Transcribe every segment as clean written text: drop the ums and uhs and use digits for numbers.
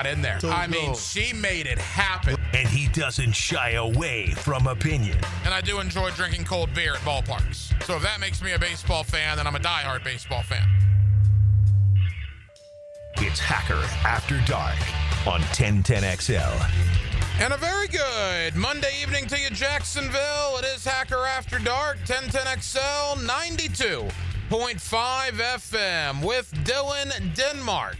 got in there. I mean, she made it happen. And he doesn't shy away from opinion. And I do enjoy drinking cold beer at ballparks. So if that makes me a baseball fan, then I'm a diehard baseball fan. It's Hacker After Dark on 1010XL. And a very good Monday evening to you, Jacksonville. It is Hacker After Dark, 1010XL, 92.5 FM with Dylan Denmark.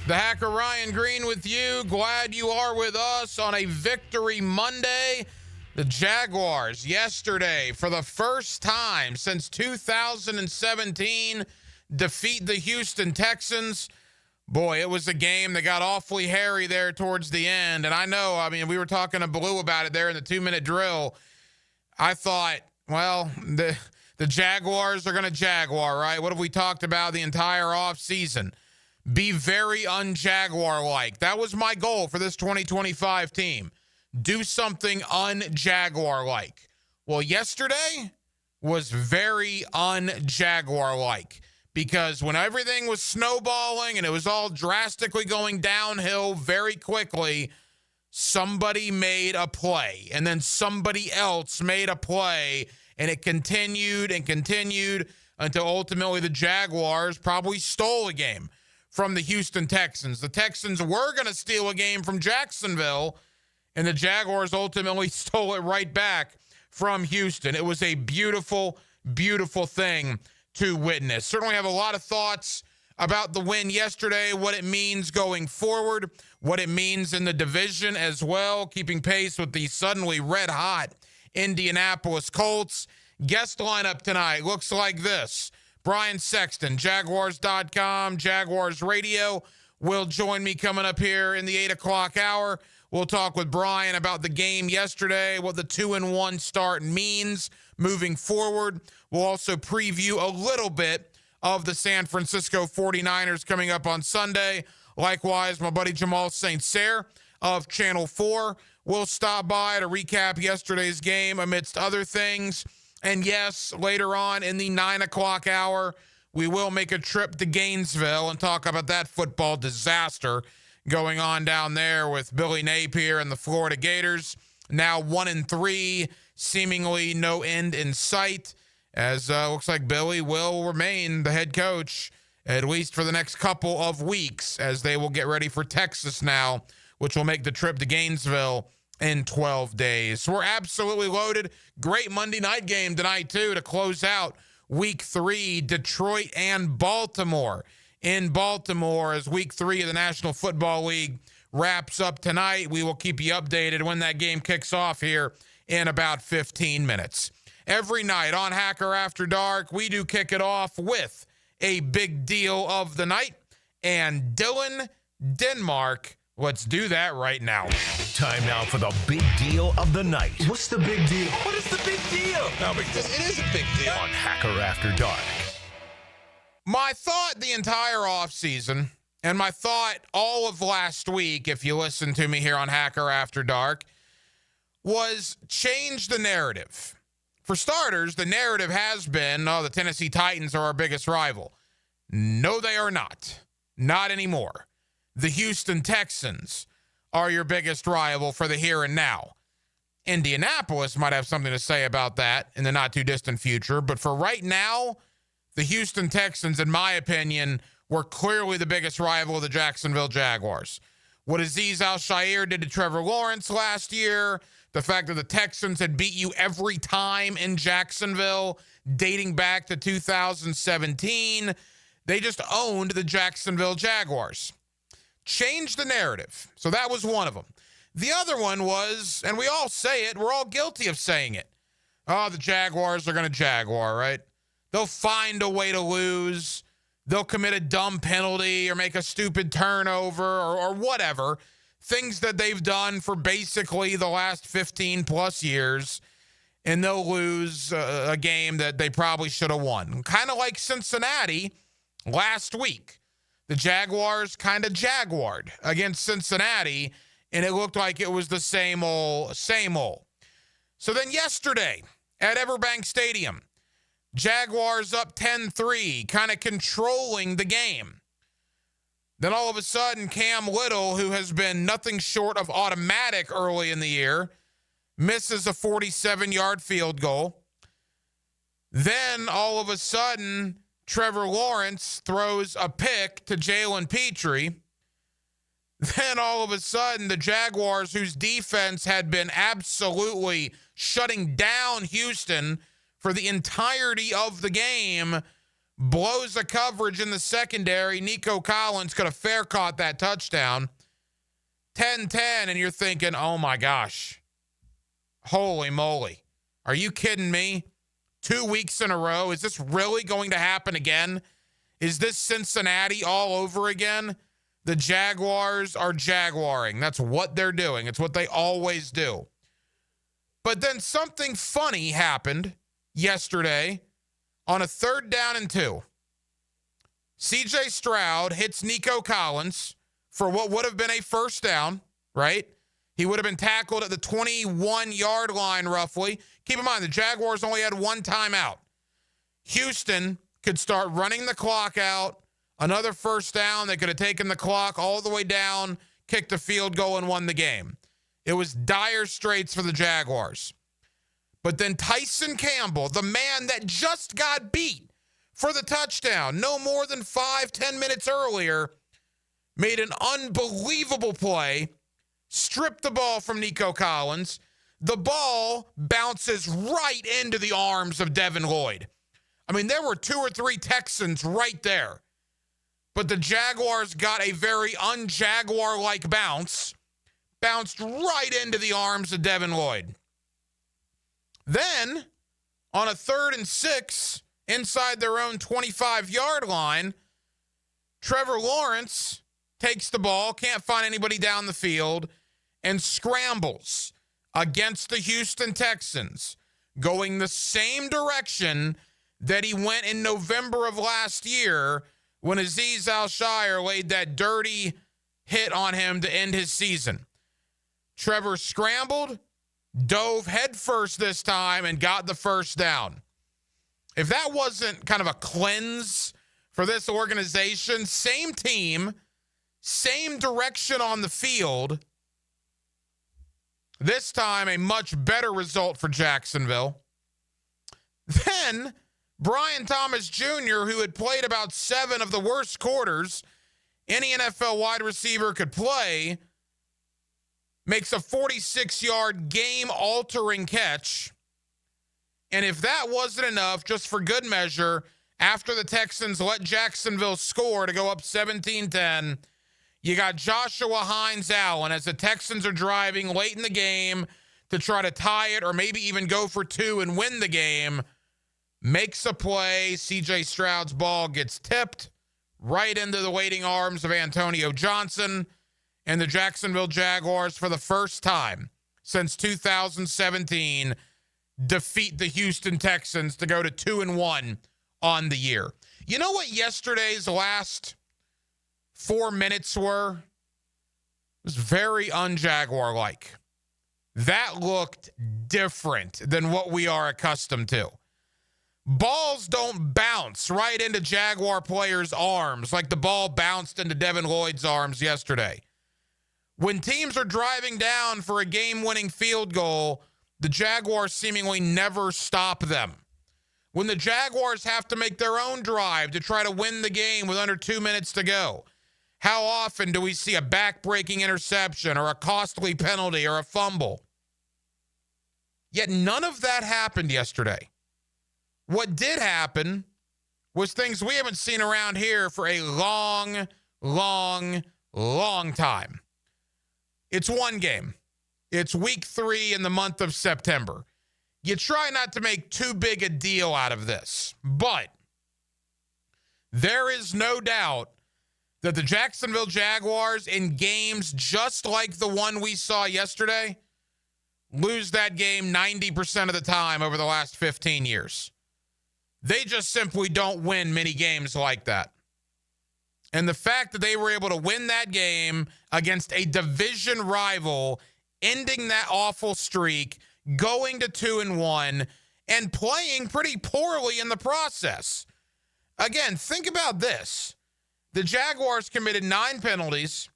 The Hacker Ryan Green with you. Glad you are with us on a Victory Monday. The Jaguars yesterday, for the first time since 2017, defeat the Houston Texans. Boy, it was a game that got awfully hairy there towards the end. And I know, I mean, we were talking to Blue about it there in the 2-minute drill. I thought, well, the Jaguars are going to Jaguar, right? What have we talked about the entire offseason? Be very un-Jaguar-like. That was my goal for this 2025 team. Do something un-Jaguar-like. Well, yesterday was very un-Jaguar-like. Because when everything was snowballing and it was all drastically going downhill very quickly, somebody made a play. And then somebody else made a play. And it continued and continued until ultimately the Jaguars probably stole a game from the Houston Texans. The Texans were going to steal a game from Jacksonville, and the Jaguars ultimately stole it right back from Houston. It was a beautiful, beautiful thing to witness. Certainly have a lot of thoughts about the win yesterday, what it means going forward, what it means in the division as well, keeping pace with the suddenly red-hot Indianapolis Colts. Guest lineup tonight looks like this. Brian Sexton, Jaguars.com, Jaguars Radio, will join me coming up here in the 8 o'clock hour. We'll talk with Brian about the game yesterday, what the 2-1 start means moving forward. We'll also preview a little bit of the San Francisco 49ers coming up on Sunday. Likewise, my buddy Jamal St. of Channel 4 will stop by to recap yesterday's game amidst other things. And yes, later on in the 9 o'clock hour, we will make a trip to Gainesville and talk about that football disaster going on down there with Billy Napier and the Florida Gators. Now 1-3, seemingly no end in sight, as looks like Billy will remain the head coach, at least for the next couple of weeks, as they will get ready for Texas now, which will make the trip to Gainesville in 12 days. So we're absolutely loaded. Great Monday night game tonight, too, to close out Week 3, Detroit and Baltimore. In Baltimore, as Week 3 of the National Football League wraps up tonight. We will keep you updated when that game kicks off here in about 15 minutes. Every night on Hacker After Dark, we do kick it off with a big deal of the night. And Dylan Denmark, let's do that right now. Time now for the big deal of the night. What's the big deal? What is the big deal? No, because it is a big deal. On Hacker After Dark. My thought the entire offseason, and my thought all of last week, if you listen to me here on Hacker After Dark, was change the narrative. For starters, the narrative has been, oh, the Tennessee Titans are our biggest rival. No, they are not. Not anymore. The Houston Texans are your biggest rival for the here and now. Indianapolis might have something to say about that in the not-too-distant future, but for right now, the Houston Texans, in my opinion, were clearly the biggest rival of the Jacksonville Jaguars. What Azeez Al-Shaair did to Trevor Lawrence last year, the fact that the Texans had beat you every time in Jacksonville dating back to 2017, they just owned the Jacksonville Jaguars. Change the narrative. So that was one of them. The other one was, and we all say it, we're all guilty of saying it. Oh, the Jaguars are going to Jaguar, right? They'll find a way to lose. They'll commit a dumb penalty or make a stupid turnover or whatever. Things that they've done for basically the last 15 plus years. And they'll lose a game that they probably should have won. Kind of like Cincinnati last week. The Jaguars kind of jaguared against Cincinnati, and it looked like it was the same old, same old. So then yesterday at Everbank Stadium, Jaguars up 10-3, kind of controlling the game. Then all of a sudden, Cam Little, who has been nothing short of automatic early in the year, misses a 47-yard field goal. Then all of a sudden, Trevor Lawrence throws a pick to Jalen Petrie. Then all of a sudden, the Jaguars, whose defense had been absolutely shutting down Houston for the entirety of the game, blows a coverage in the secondary. Nico Collins could have fair caught that touchdown. 10-10, and you're thinking, oh my gosh, holy moly. Are you kidding me? 2 weeks in a row? Is this really going to happen again? Is this Cincinnati all over again? The Jaguars are jaguaring. That's what they're doing. It's what they always do. But then something funny happened yesterday on a 3rd down and 2. C.J. Stroud hits Nico Collins for what would have been a first down, right? He would have been tackled at the 21-yard line roughly. Keep in mind, the Jaguars only had one timeout. Houston could start running the clock out. Another first down. They could have taken the clock all the way down, kicked a field goal, and won the game. It was dire straits for the Jaguars. But then Tyson Campbell, the man that just got beat for the touchdown no more than 5-10 minutes earlier, made an unbelievable play, stripped the ball from Nico Collins. The ball bounces right into the arms of Devin Lloyd. I mean, there were 2 or 3 Texans right there. But the Jaguars got a very un-Jaguar-like bounce, bounced right into the arms of Devin Lloyd. Then, on a 3rd and 6, inside their own 25-yard line, Trevor Lawrence takes the ball, can't find anybody down the field, and scrambles against the Houston Texans, going the same direction that he went in November of last year when Azeez Al-Shire laid that dirty hit on him to end his season. Trevor scrambled, dove headfirst this time, and got the first down. If that wasn't kind of a cleanse for this organization, same team, same direction on the field, this time a much better result for Jacksonville. Then Brian Thomas Jr., who had played about 7 of the worst quarters any NFL wide receiver could play, makes a 46-yard game-altering catch. And if that wasn't enough, just for good measure, after the Texans let Jacksonville score to go up 17-10, you got Joshua Hines-Allen as the Texans are driving late in the game to try to tie it or maybe even go for 2 and win the game. Makes a play. C.J. Stroud's ball gets tipped right into the waiting arms of Antonio Johnson, and the Jacksonville Jaguars, for the first time since 2017, defeat the Houston Texans to go to 2-1 on the year. You know what yesterday's last 4 minutes were? It was very un-Jaguar-like. That looked different than what we are accustomed to. Balls don't bounce right into Jaguar players' arms like the ball bounced into Devin Lloyd's arms yesterday. When teams are driving down for a game-winning field goal, the Jaguars seemingly never stop them. When the Jaguars have to make their own drive to try to win the game with under 2 minutes to go, how often do we see a back-breaking interception or a costly penalty or a fumble? Yet none of that happened yesterday. What did happen was things we haven't seen around here for a long, long, long time. It's one game. It's week 3 in the month of September. You try not to make too big a deal out of this, but there is no doubt that the Jacksonville Jaguars, in games just like the one we saw yesterday, lose that game 90% of the time over the last 15 years. They just simply don't win many games like that. And the fact that they were able to win that game against a division rival, ending that awful streak, going to 2-1, and playing pretty poorly in the process. Again, think about this. The Jaguars committed 9 penalties.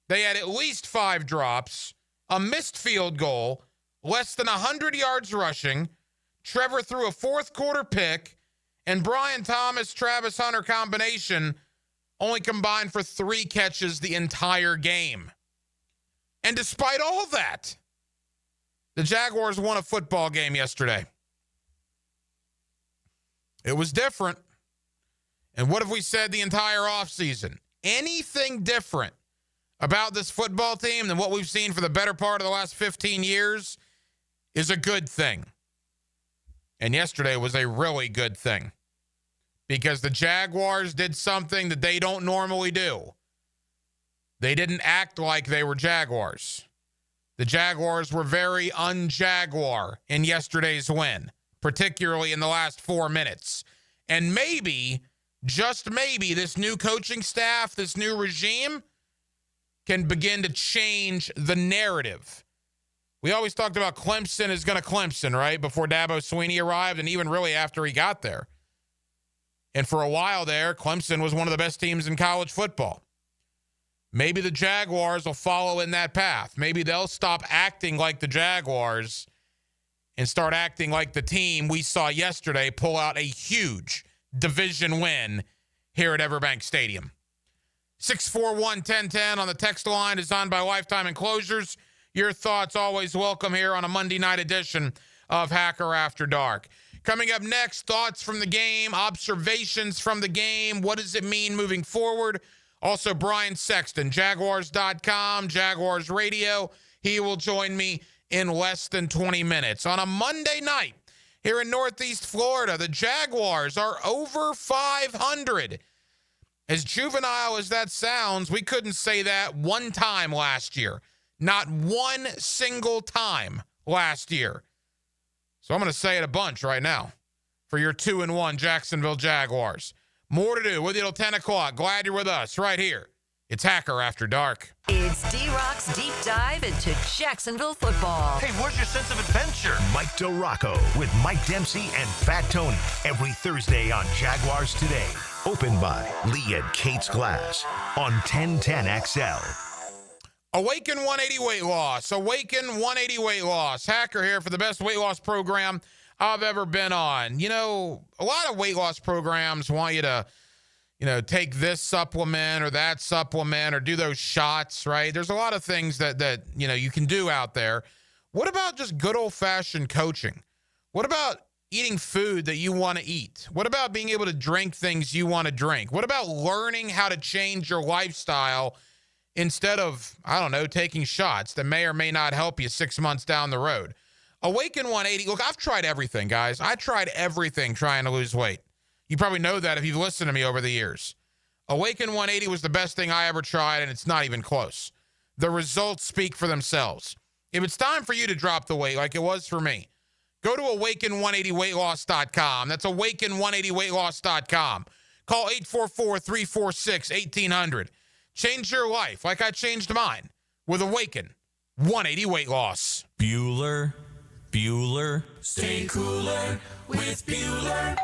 They had at least 5 drops, a missed field goal, less than 100 yards rushing. Trevor threw a fourth-quarter pick, and Brian Thomas-Travis Hunter combination only combined for 3 catches the entire game. And despite all that, the Jaguars won a football game yesterday. It was different. And what have we said the entire offseason? Anything different about this football team than what we've seen for the better part of the last 15 years is a good thing. And yesterday was a really good thing because the Jaguars did something that they don't normally do. They didn't act like they were Jaguars. The Jaguars were very un-Jaguar in yesterday's win, particularly in the last 4 minutes. And maybe, just maybe, this new coaching staff, this new regime can begin to change the narrative. We always talked about Clemson is going to Clemson, right? Before Dabo Swinney arrived and even really after he got there. And for a while there, Clemson was one of the best teams in college football. Maybe the Jaguars will follow in that path. Maybe they'll stop acting like the Jaguars and start acting like the team we saw yesterday pull out a huge division win here at Everbank Stadium. 641-1010 on the text line, designed by Lifetime Enclosures. Your thoughts always welcome here on a Monday night edition of Hacker After Dark. Coming up next, thoughts from the game, observations from the game. What does it mean moving forward? Also, Brian Sexton, Jaguars.com, Jaguars Radio. He will join me in less than 20 minutes. On a Monday night here in Northeast Florida, the Jaguars are over 500. As juvenile as that sounds, we couldn't say that one time last year. Not one single time last year. So I'm going to say it a bunch right now for your 2-1 Jacksonville Jaguars. More to do with you till 10 o'clock. Glad you're with us right here. It's Hacker After Dark. It's D-Rock's Deep Dive into Jacksonville football. Hey, where's your sense of adventure? Mike DeRocco with Mike Dempsey and Fat Tony every Thursday on Jaguars Today. Opened by Lee and Kate's Glass on 1010XL. Awaken 180 weight loss. Awaken 180 weight loss. Hacker here for the best weight loss program I've ever been on. You know, a lot of weight loss programs want you to, take this supplement or that supplement or do those shots, right? There's a lot of things that you can do out there. What about just good old-fashioned coaching? What about eating food that you want to eat? What about being able to drink things you want to drink? What about learning how to change your lifestyle instead of, taking shots that may or may not help you 6 months down the road? Awaken 180. Look, I've tried everything, guys. I tried everything trying to lose weight. You probably know that if you've listened to me over the years. Awaken 180 was the best thing I ever tried, and it's not even close. The results speak for themselves. If it's time for you to drop the weight like it was for me, go to awaken180weightloss.com. That's awaken180weightloss.com. Call 844-346-1800. Change your life like I changed mine with Awaken 180 Weight Loss. Bueller. Stay cooler with Bueller.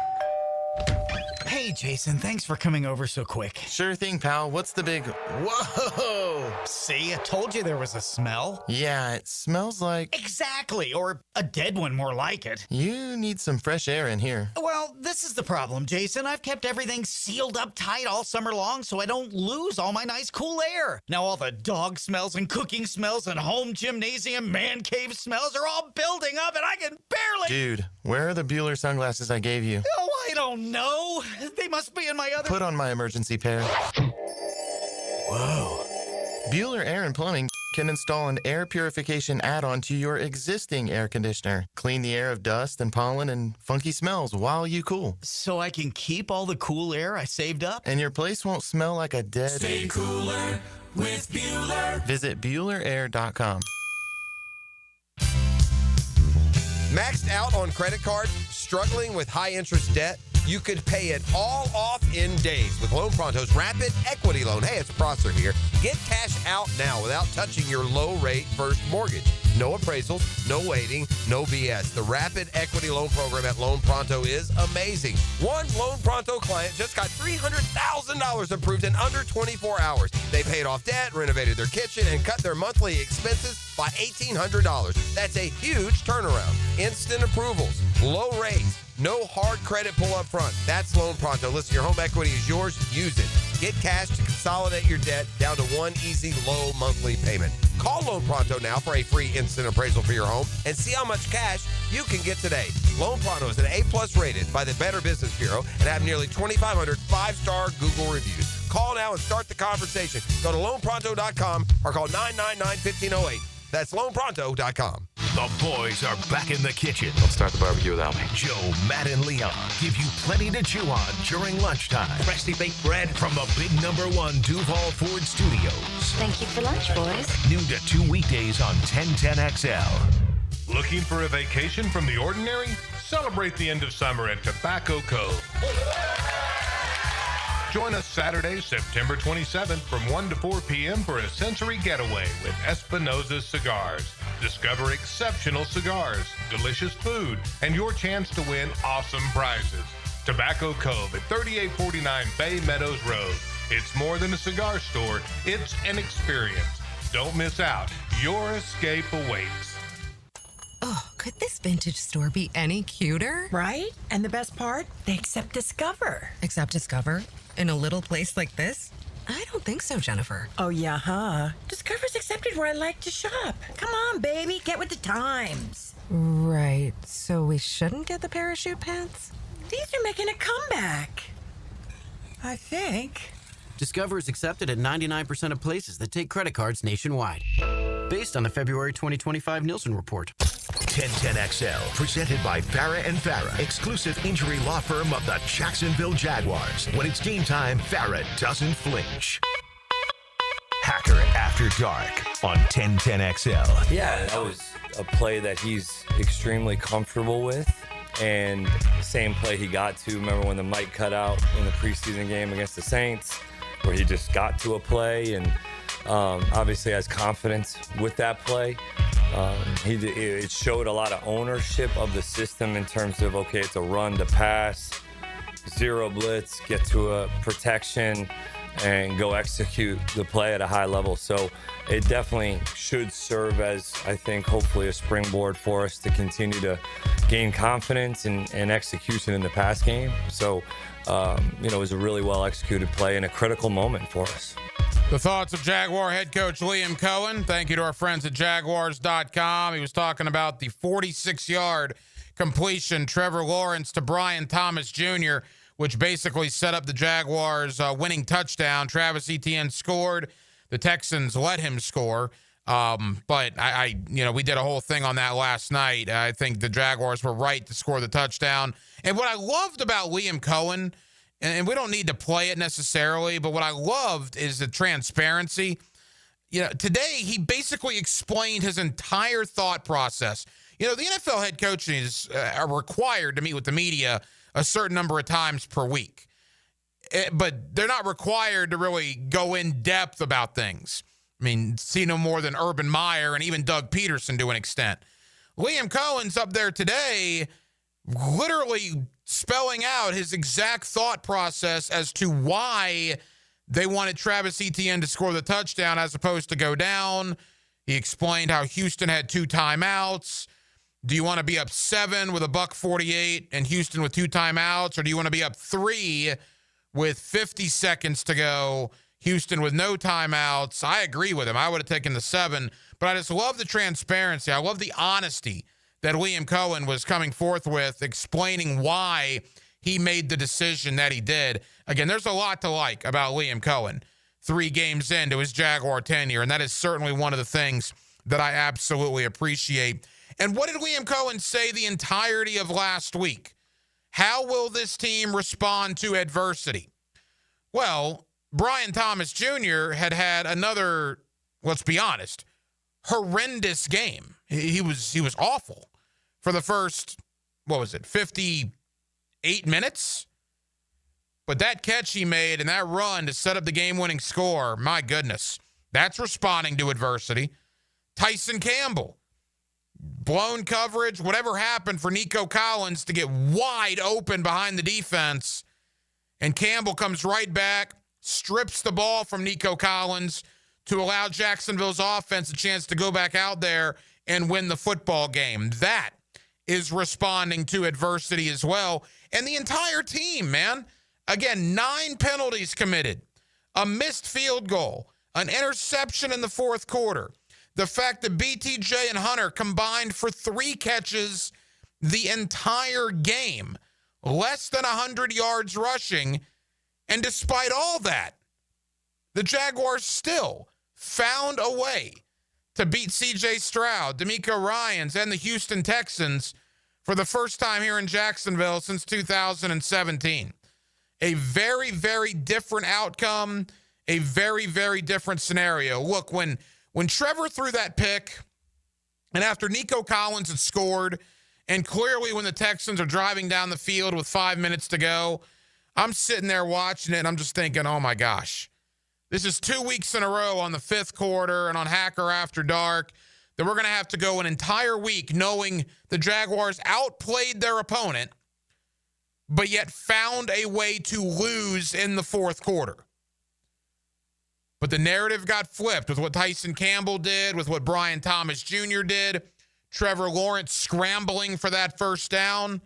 Hey, Jason, thanks for coming over so quick. Sure thing, pal. What's the big... Whoa! See, I told you there was a smell. Yeah, it smells like... Exactly, or a dead one more like it. You need some fresh air in here. Well, this is the problem, Jason. I've kept everything sealed up tight all summer long so I don't lose all my nice cool air. Now all the dog smells and cooking smells and home gymnasium man cave smells are all building up and I can barely... Dude, where are the Bueller sunglasses I gave you? Oh, I don't know. They must be in my other... Put on my emergency pair. Whoa. Bueller Air and Plumbing can install an air purification add-on to your existing air conditioner. Clean the air of dust and pollen and funky smells while you cool. So I can keep all the cool air I saved up? And your place won't smell like a dead... Stay cooler with Bueller. Visit BuellerAir.com. Maxed out on credit cards? Struggling with high-interest debt? you could pay it all off in days with Loan Pronto's Rapid Equity Loan. Hey, it's Prosser here. Get cash out now without touching your low-rate first mortgage. No appraisals, no waiting, no BS. The Rapid Equity Loan Program at Loan Pronto is amazing. One Loan Pronto client just got $300,000 approved in under 24 hours. They paid off debt, renovated their kitchen, and cut their monthly expenses by $1,800. That's a huge turnaround. Instant approvals, low rates, no hard credit pull up front. That's Loan Pronto. Listen, your home equity is yours. Use it. Get cash to consolidate your debt down to one easy, low monthly payment. Call Loan Pronto now for a free instant appraisal for your home and see how much cash you can get today. Loan Pronto is an A+ rated by the Better Business Bureau and have nearly 2,500 5-star Google reviews. Call now and start the conversation. Go to loanpronto.com or call 999-1508. That's loanpronto.com. The boys are back in the kitchen. Don't start the barbecue without me. Joe, Matt, and Leon give you plenty to chew on during lunchtime. Freshly baked bread. From the big #1 Duval Ford Studios. Thank you for lunch, boys. Noon to 2 weekdays on 1010XL. Looking for a vacation from the ordinary? Celebrate the end of summer at Tobacco Cove. Join us Saturday, September 27th from 1 to 4 p.m. for a sensory getaway with Espinosa's Cigars. Discover exceptional cigars, delicious food, and your chance to win awesome prizes. Tobacco Cove at 3849 Bay Meadows Road. It's more than a cigar store, it's an experience. Don't miss out. Your escape awaits. Oh, could this vintage store be any cuter? Right? And the best part? They accept Discover. Accept Discover? In a little place like this? I don't think so, Jennifer. Oh, yeah, huh? Discover's accepted where I like to shop. Come on, baby, get with the times. Right, so we shouldn't get the parachute pants? These are making a comeback. I think. Discover is accepted at 99% of places that take credit cards nationwide. Based on the February 2025 Nielsen report. 1010XL, presented by Farrah and Farrah, exclusive injury law firm of the Jacksonville Jaguars. When it's game time, Farrah doesn't flinch. Hacker After Dark on 1010XL. Yeah, that was a play that he's extremely comfortable with. And same play he got to, remember when the mic cut out in the preseason game against the Saints, where he just got to a play and obviously has confidence with that play. It showed a lot of ownership of the system in terms of, okay, it's a run to pass, zero blitz, get to a protection, and go execute the play at a high level. So it definitely should serve as, I think, hopefully a springboard for us to continue to gain confidence and execution in the pass game. So, it was a really well-executed play and a critical moment for us. The thoughts of Jaguar head coach Liam Cohen. Thank you to our friends at Jaguars.com. He was talking about the 46-yard completion, Trevor Lawrence to Brian Thomas Jr., which basically set up the Jaguars' winning touchdown. Travis Etienne scored. The Texans let him score. But we did a whole thing on that last night. I think the Jaguars were right to score the touchdown. And what I loved about Liam Cohen, and we don't need to play it necessarily, but what I loved is the transparency. Today he basically explained his entire thought process. The NFL head coaches are required to meet with the media a certain number of times per week. But they're not required to really go in depth about things. I mean, see no more than Urban Meyer and even Doug Peterson to an extent. Liam Cohen's up there today literally spelling out his exact thought process as to why they wanted Travis Etienne to score the touchdown as opposed to go down. He explained how Houston had 2 timeouts. Do you want to be up 7 with $1:48 and Houston with 2 timeouts? Or do you want to be up 3 with 50 seconds to go, Houston with no timeouts? I agree with him. I would have taken the 7. But I just love the transparency. I love the honesty that Liam Cohen was coming forth with, explaining why he made the decision that he did. Again, there's a lot to like about Liam Cohen 3 games into his Jaguar tenure, and that is certainly one of the things that I absolutely appreciate. And what did Liam Cohen say the entirety of last week? How will this team respond to adversity? Well, Brian Thomas Jr. had another, let's be honest, horrendous game. He was awful for the first, 58 minutes But that catch he made and that run to set up the game-winning score, my goodness, that's responding to adversity. Tyson Campbell, blown coverage, whatever happened for Nico Collins to get wide open behind the defense, and Campbell comes right back, strips the ball from Nico Collins to allow Jacksonville's offense a chance to go back out there and win the football game. That is responding to adversity as well. And the entire team, man. Again, 9 penalties committed, a missed field goal, an interception in the fourth quarter. The fact that BTJ and Hunter combined for 3 catches the entire game, less than 100 yards rushing. And despite all that, the Jaguars still found a way to beat C.J. Stroud, DeMeco Ryans, and the Houston Texans for the first time here in Jacksonville since 2017. A very, very different outcome, a very, very different scenario. Look, when Trevor threw that pick, and after Nico Collins had scored, and clearly when the Texans are driving down the field with 5 minutes to go, I'm sitting there watching it, and I'm just thinking, oh, my gosh. This is 2 weeks in a row on the fifth quarter and on Hacker After Dark that we're going to have to go an entire week knowing the Jaguars outplayed their opponent, but yet found a way to lose in the fourth quarter. But the narrative got flipped with what Tyson Campbell did, with what Brian Thomas Jr. did, Trevor Lawrence scrambling for that first down,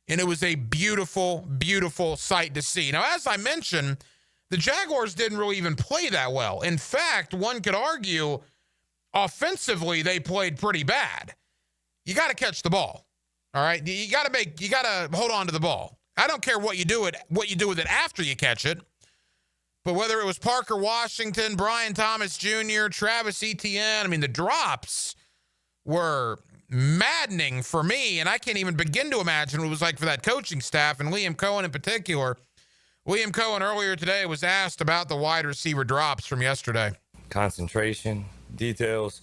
and it was a beautiful, beautiful sight to see. Now, as I mentioned, the Jaguars didn't really even play that well. In fact, one could argue offensively they played pretty bad. You got to catch the ball. All right, you got to hold on to the ball. I don't care what you do with it after you catch it. But whether it was Parker Washington, Brian Thomas Jr., Travis Etienne, I mean, the drops were maddening for me, and I can't even begin to imagine what it was like for that coaching staff and Liam Cohen in particular. Liam Cohen earlier today was asked about the wide receiver drops from yesterday. Concentration, details,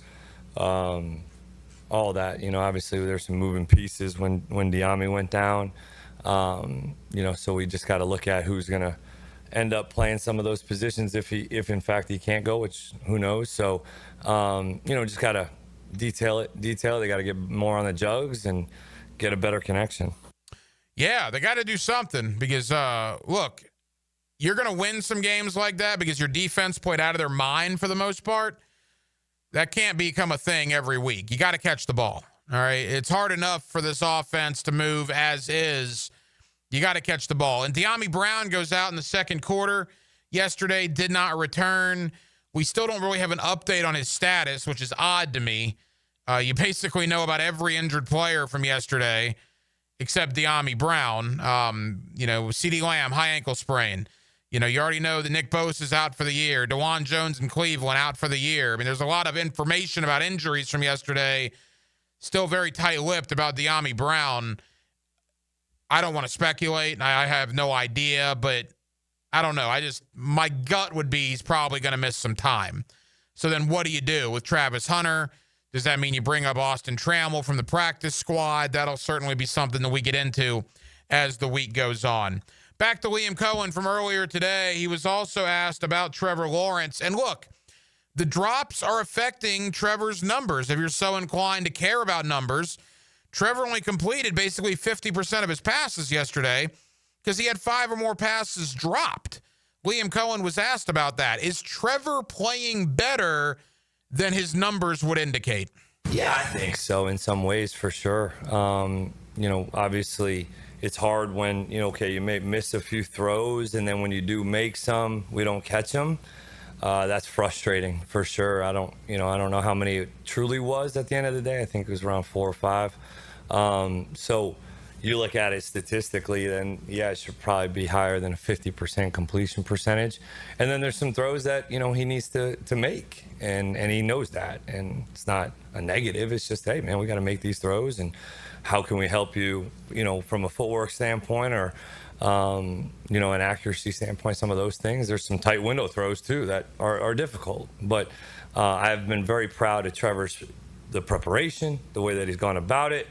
all that. You know, obviously there's some moving pieces when Diami went down. You know, so we just got to look at who's going to end up playing some of those positions if in fact he can't go, which who knows. So, you know, just got to detail it. They got to get more on the jugs and get a better connection. Yeah, they got to do something because, look, you're going to win some games like that because your defense played out of their mind for the most part. That can't become a thing every week. You got to catch the ball. All right. It's hard enough for this offense to move as is. You got to catch the ball. And De'Ami Brown goes out in the second quarter. Yesterday did not return. We still don't really have an update on his status, which is odd to me. You basically know about every injured player from yesterday except De'Ami Brown. You know, CeeDee Lamb, high ankle sprain. You know, you already know that Nick Bosa is out for the year. DeJuan Jones in Cleveland out for the year. I mean, there's a lot of information about injuries from yesterday. Still very tight-lipped about De'Ami Brown. I don't want to speculate. I have no idea, but I don't know. My gut would be he's probably going to miss some time. So then what do you do with Travis Hunter? Does that mean you bring up Austin Trammell from the practice squad? That'll certainly be something that we get into as the week goes on. Back to Liam Cohen from earlier today. He was also asked about Trevor Lawrence. And look, the drops are affecting Trevor's numbers. If you're so inclined to care about numbers, Trevor only completed basically 50% of his passes yesterday because he had 5 or more passes dropped. Liam Cohen was asked about that. Is Trevor playing better than his numbers would indicate? Yeah, I think so in some ways for sure. You know, obviously it's hard when, you know, okay, you may miss a few throws and then when you do make some, we don't catch them. That's frustrating for sure. I don't know how many it truly was at the end of the day. I think it was around 4 or 5. So you look at it statistically, then yeah, it should probably be higher than a 50% completion percentage. And then there's some throws that, you know, he needs to make and he knows that. And it's not a negative. It's just, hey man, we got to make these throws and how can we help you, you know, from a footwork standpoint or, you know, an accuracy standpoint, some of those things. There's some tight window throws too that are difficult, but I've been very proud of Trevor's, the preparation, the way that he's gone about it.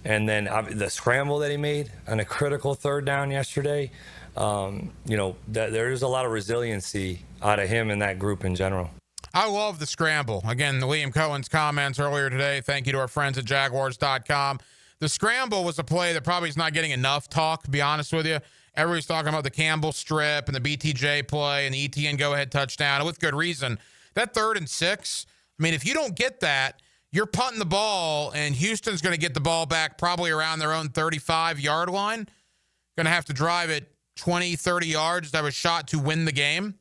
And then the scramble that he made on a critical third down yesterday, There's a lot of resiliency out of him and that group in general. I love the scramble. Again, Liam Cohen's comments earlier today. Thank you to our friends at Jaguars.com. The scramble was a play that probably is not getting enough talk, to be honest with you. Everybody's talking about the Campbell strip and the BTJ play and the ETN go-ahead touchdown, and with good reason. That 3rd and 6, I mean, if you don't get that, you're punting the ball, and Houston's going to get the ball back probably around their own 35-yard line. Going to have to drive it 20, 30 yards to have a shot to win the game.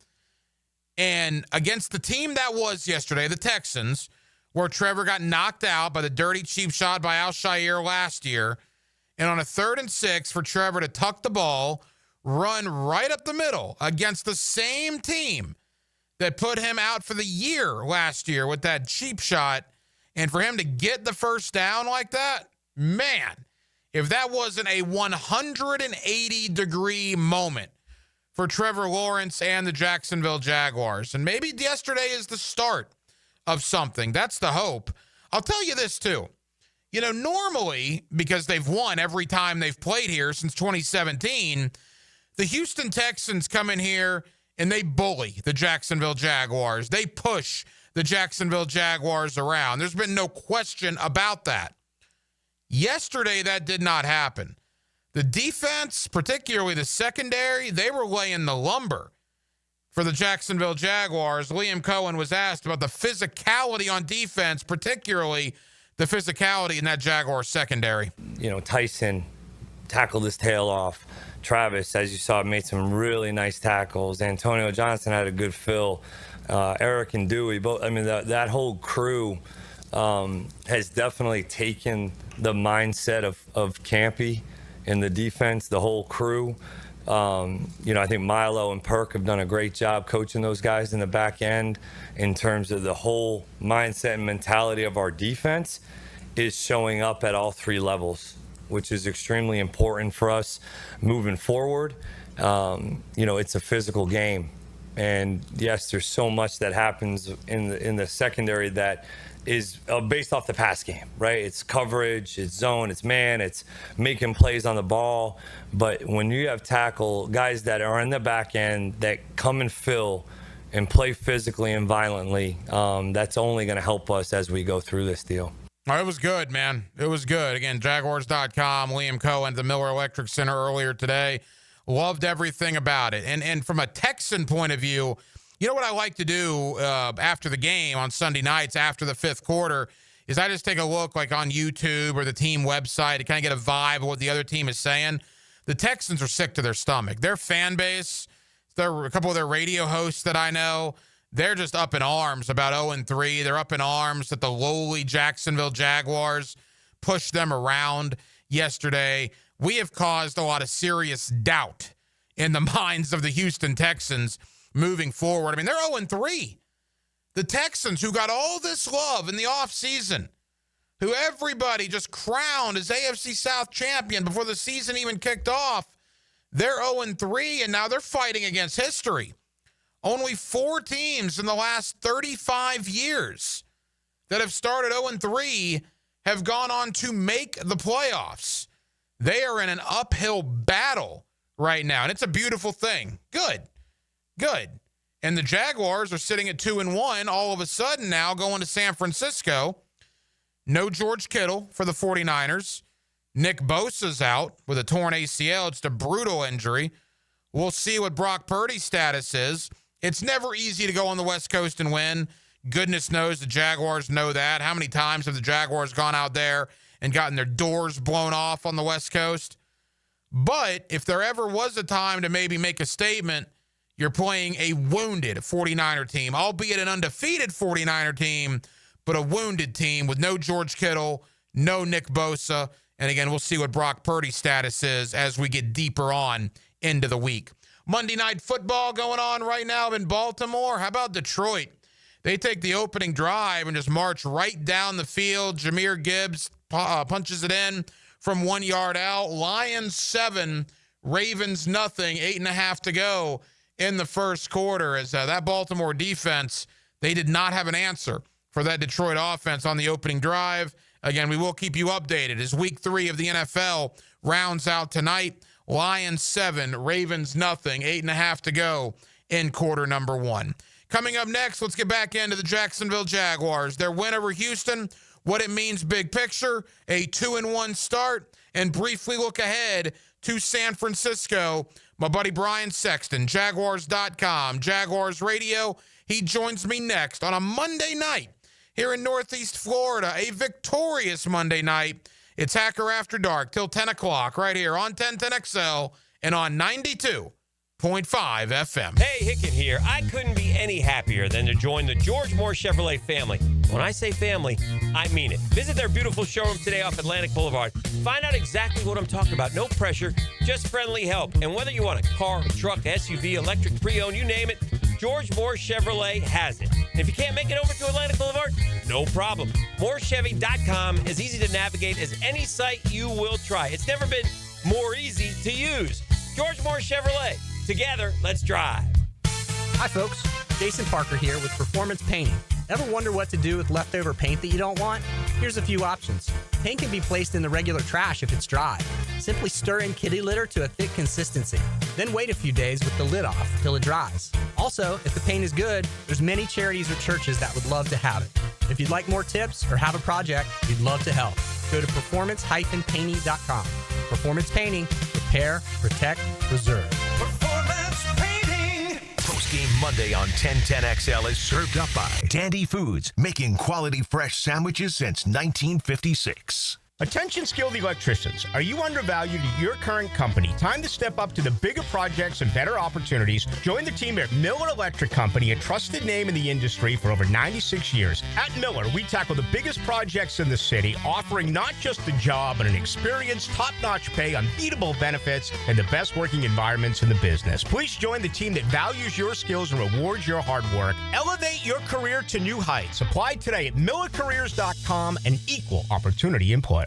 And against the team that was yesterday, the Texans, where Trevor got knocked out by the dirty cheap shot by Al-Shaair last year, and on a 3rd and 6 for Trevor to tuck the ball, run right up the middle against the same team that put him out for the year last year with that cheap shot, and for him to get the first down like that, man, if that wasn't a 180-degree moment for Trevor Lawrence and the Jacksonville Jaguars. And maybe yesterday is the start of something. That's the hope. I'll tell you this, too. You know, normally, because they've won every time they've played here since 2017, the Houston Texans come in here and they bully the Jacksonville Jaguars. They push the Jacksonville Jaguars around. There's been no question about that. Yesterday, that did not happen. The defense, particularly the secondary, they were laying the lumber for the Jacksonville Jaguars. Liam Cohen was asked about the physicality on defense, particularly the physicality in that Jaguars secondary. Tyson tackled his tail off. Travis, as you saw, made some really nice tackles. Antonio Johnson had a good fill. Eric and Dewey, both. I mean, that whole crew has definitely taken the mindset of Campy in the defense, the whole crew. I think Milo and Perk have done a great job coaching those guys in the back end in terms of the whole mindset and mentality of our defense is showing up at all 3 levels, which is extremely important for us moving forward. It's a physical game. And yes, there's so much that happens in the secondary that is based off the pass game, right? It's coverage, it's zone, it's man, it's making plays on the ball. But when you have guys that are in the back end that come and fill and play physically and violently, that's only going to help us as we go through this deal. It was good, man. It was good. Again, Jaguars.com, Liam Cohen at the Miller Electric Center earlier today. Loved everything about it. And from a Texan point of view, you know what I like to do after the game on Sunday nights after the 5th quarter is I just take a look like on YouTube or the team website to kind of get a vibe of what the other team is saying. The Texans are sick to their stomach. Their fan base, a couple of their radio hosts that I know, they're just up in arms about 0-3. They're up in arms that the lowly Jacksonville Jaguars pushed them around yesterday. We have caused a lot of serious doubt in the minds of the Houston Texans moving forward. I mean, they're 0-3. The Texans, who got all this love in the offseason, who everybody just crowned as AFC South champion before the season even kicked off, they're 0-3, and now they're fighting against history. Only 4 teams in the last 35 years that have started 0-3 have gone on to make the playoffs. They are in an uphill battle right now, and it's a beautiful thing. Good. And the Jaguars are sitting at 2-1 all of a sudden now going to San Francisco. No George Kittle for the 49ers. Nick Bosa's out with a torn ACL. It's a brutal injury. We'll see what Brock Purdy's status is. It's never easy to go on the West Coast and win. Goodness knows the Jaguars know that. How many times have the Jaguars gone out there and gotten their doors blown off on the West Coast? But if there ever was a time to maybe make a statement, you're playing a wounded 49er team, albeit an undefeated 49er team, but a wounded team with no George Kittle, no Nick Bosa. And again, we'll see what Brock Purdy's status is as we get deeper on into the week. Monday Night Football going on right now in Baltimore. How about Detroit? They take the opening drive and just march right down the field. Jahmyr Gibbs punches it in from 1 yard out. Lions 7, Ravens nothing, 8.5 to go in the first quarter. As that Baltimore defense, they did not have an answer for that Detroit offense on the opening drive. Again, we will keep you updated as week 3 of the NFL rounds out tonight. Lions 7, Ravens nothing. 8.5 to go in quarter number 1. Coming up next, let's get back into the Jacksonville Jaguars. Their win over Houston, what it means big picture, a 2-1 start, and briefly look ahead to San Francisco. My buddy Brian Sexton, Jaguars.com, Jaguars Radio. He joins me next on a Monday night here in Northeast Florida, a victorious Monday night. It's Hacker After Dark till 10 o'clock right here on 1010XL and on 92.5 FM. Hey, Hicken here. I couldn't be any happier than to join the George Moore Chevrolet family. When I say family, I mean it. Visit their beautiful showroom today off Atlantic Boulevard. Find out exactly what I'm talking about. No pressure, just friendly help. And whether you want a car, a truck, SUV, electric, pre-owned, you name it, George Moore Chevrolet has it. And if you can't make it over to Atlantic Boulevard, no problem. MooreChevy.com is easy to navigate as any site you will try. It's never been more easy to use. George Moore Chevrolet. Together, let's drive. Hi, folks. Jason Parker here with Performance Painting. Ever wonder what to do with leftover paint that you don't want? Here's a few options. Paint can be placed in the regular trash if it's dry. Simply stir in kitty litter to a thick consistency. Then wait a few days with the lid off till it dries. Also, if the paint is good, there's many charities or churches that would love to have it. If you'd like more tips or have a project, we'd love to help. Go to performance-painting.com. Performance Painting. Repair, protect, preserve. Performance Painting. Post-game Monday on 1010XL is served up by Dandy Foods, making quality fresh sandwiches since 1956. Attention skilled electricians. Are you undervalued at your current company? Time to step up to the bigger projects and better opportunities. Join the team at Miller Electric Company, a trusted name in the industry for over 96 years. At Miller, we tackle the biggest projects in the city, offering not just the job, but an experienced, top-notch pay, unbeatable benefits, and the best working environments in the business. Please join the team that values your skills and rewards your hard work. Elevate your career to new heights. Apply today at millercareers.com, an equal opportunity employer.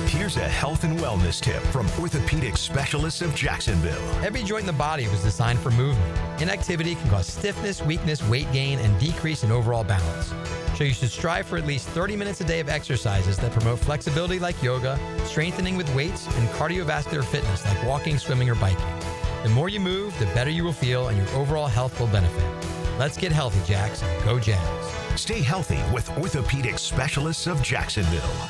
Here's a health and wellness tip from orthopedic specialists of Jacksonville. Every joint in the body was designed for movement. Inactivity can cause stiffness, weakness, weight gain, and decrease in overall balance. So you should strive for at least 30 minutes a day of exercises that promote flexibility like yoga, strengthening with weights, and cardiovascular fitness like walking, swimming, or biking. The more you move, the better you will feel, and your overall health will benefit. Let's get healthy, Jax. Go Jags. Stay healthy with orthopedic specialists of Jacksonville.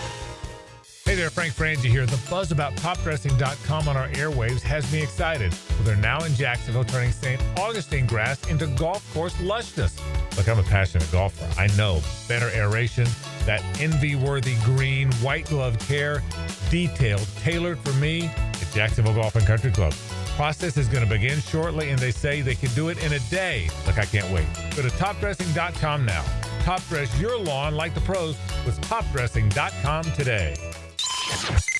Hey there, Frank Frangie here. The buzz about topdressing.com on our airwaves has me excited. Well, they're now in Jacksonville, turning St. Augustine grass into golf course lushness. Look, I'm a passionate golfer. I know better aeration, that envy-worthy green, white glove care, detailed, tailored for me at Jacksonville Golf and Country Club. Process is going to begin shortly, and they say they can do it in a day. Look, I can't wait. Go to topdressing.com now. Top dress your lawn like the pros with topdressing.com today.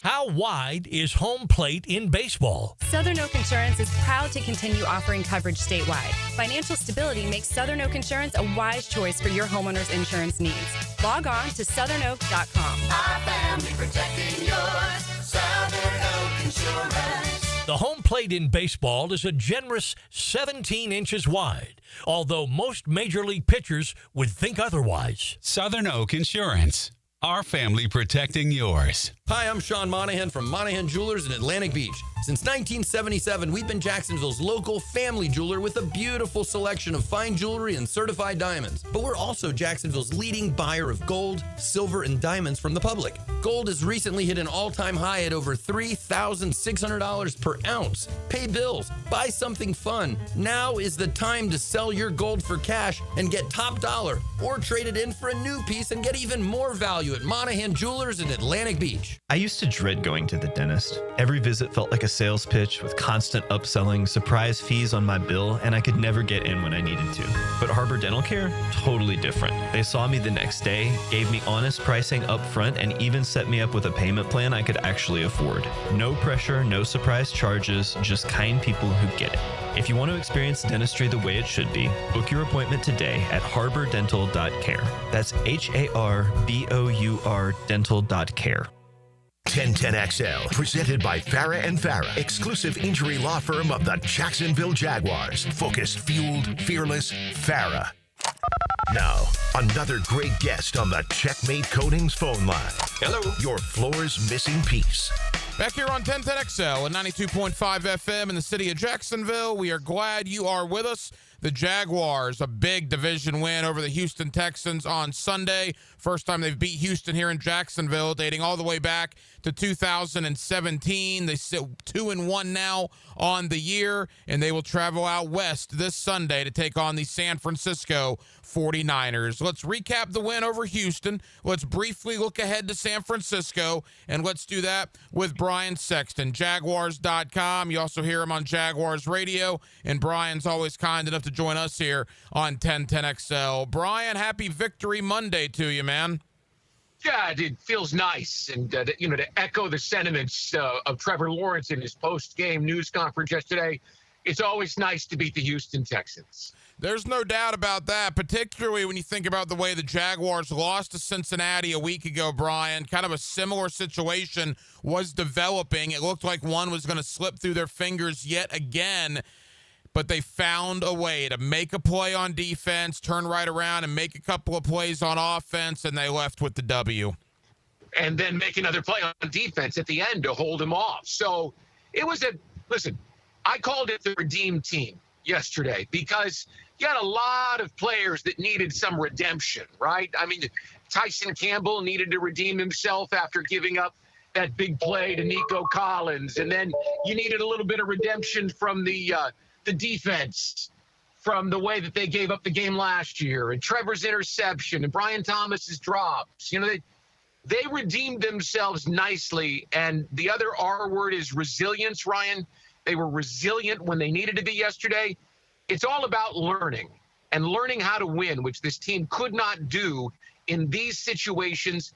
How wide is home plate in baseball? Southern Oak Insurance is proud to continue offering coverage statewide. Financial stability makes Southern Oak Insurance a wise choice for your homeowner's insurance needs. Log on to southernoak.com. Our family protecting yours. Southern Oak Insurance. The home plate in baseball is a generous 17 inches wide, although most major league pitchers would think otherwise. Southern Oak Insurance. Our family protecting yours. Hi, I'm Sean Monahan from Monahan Jewelers in Atlantic Beach. Since 1977, we've been Jacksonville's local family jeweler with a beautiful selection of fine jewelry and certified diamonds. But we're also Jacksonville's leading buyer of gold, silver, and diamonds from the public. Gold has recently hit an all-time high at over $3,600 per ounce. Pay bills, buy something fun. Now is the time to sell your gold for cash and get top dollar, or trade it in for a new piece and get even more value at Monahan Jewelers in Atlantic Beach. I used to dread going to the dentist. Every visit felt like a sales pitch with constant upselling, surprise fees on my bill, and I could never get in when I needed to. But Harbor Dental Care? Totally different. They saw me the next day, gave me honest pricing up front, and even set me up with a payment plan I could actually afford. No pressure, no surprise charges, just kind people who get it. If you want to experience dentistry the way it should be, book your appointment today at harbordental.care. That's HARBOUR dental.care. 1010XL, presented by Farah and Farah, exclusive injury law firm of the Jacksonville Jaguars. Focused, fueled, fearless, Farah. Now, another great guest on the Checkmate Coatings phone line. Hello. Your floor's missing piece. Back here on 1010XL and 92.5 FM in the city of Jacksonville. We are glad you are with us. The Jaguars, a big division win over the Houston Texans on Sunday. First time they've beat Houston here in Jacksonville, dating all the way back to 2017. They sit 2-1 now on the year, and they will travel out west this Sunday to take on the San Francisco 49ers. Let's recap the win over Houston. Let's briefly look ahead to San Francisco, and let's do that with Brian Sexton, Jaguars.com. You also hear him on Jaguars Radio, and Brian's always kind enough to join us here on 1010XL. Brian, happy Victory Monday to you, man. Yeah, it feels nice. And, to echo the sentiments of Trevor Lawrence in his post-game news conference yesterday, it's always nice to beat the Houston Texans. There's no doubt about that, particularly when you think about the way the Jaguars lost to Cincinnati a week ago, Brian. Kind of a similar situation was developing. It looked like one was going to slip through their fingers yet again, but they found a way to make a play on defense, turn right around and make a couple of plays on offense, and they left with the W. And then make another play on defense at the end to hold them off. So it was listen, I called it the redeemed team yesterday because you had a lot of players that needed some redemption, right? I mean, Tyson Campbell needed to redeem himself after giving up that big play to Nico Collins. And then you needed a little bit of redemption from the defense, from the way that they gave up the game last year, and Trevor's interception and Brian Thomas's drops. They redeemed themselves nicely. And the other R word is resilience, Ryan. They were resilient when they needed to be yesterday. It's all about learning and learning how to win, which this team could not do in these situations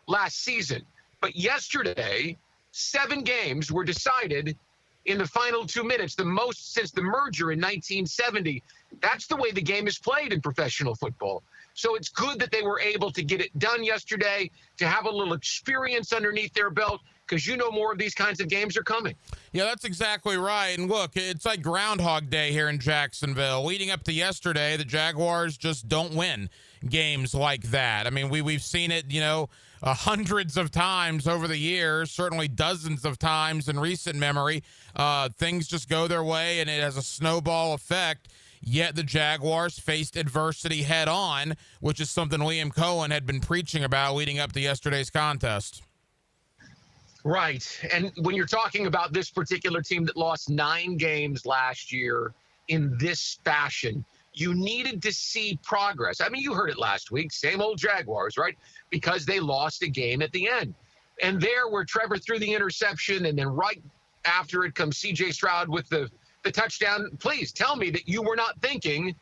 last season. But yesterday, 7 games were decided in the final 2 minutes, the most since the merger in 1970. That's the way the game is played in professional football. So it's good that they were able to get it done yesterday, to have a little experience underneath their belt, because more of these kinds of games are coming. Yeah, that's exactly right. And look, it's like Groundhog Day here in Jacksonville. Leading up to yesterday, the Jaguars just don't win games like that. I mean, we've seen it, hundreds of times over the years, certainly dozens of times in recent memory. Things just go their way, and it has a snowball effect. Yet the Jaguars faced adversity head on, which is something Liam Cohen had been preaching about leading up to yesterday's contest. Right. And when you're talking about this particular team that lost 9 games last year in this fashion, you needed to see progress. I mean, you heard it last week, same old Jaguars, right? Because they lost a game at the end. And there where Trevor threw the interception, and then right after it comes C.J. Stroud with the touchdown. Please tell me that you were not thinking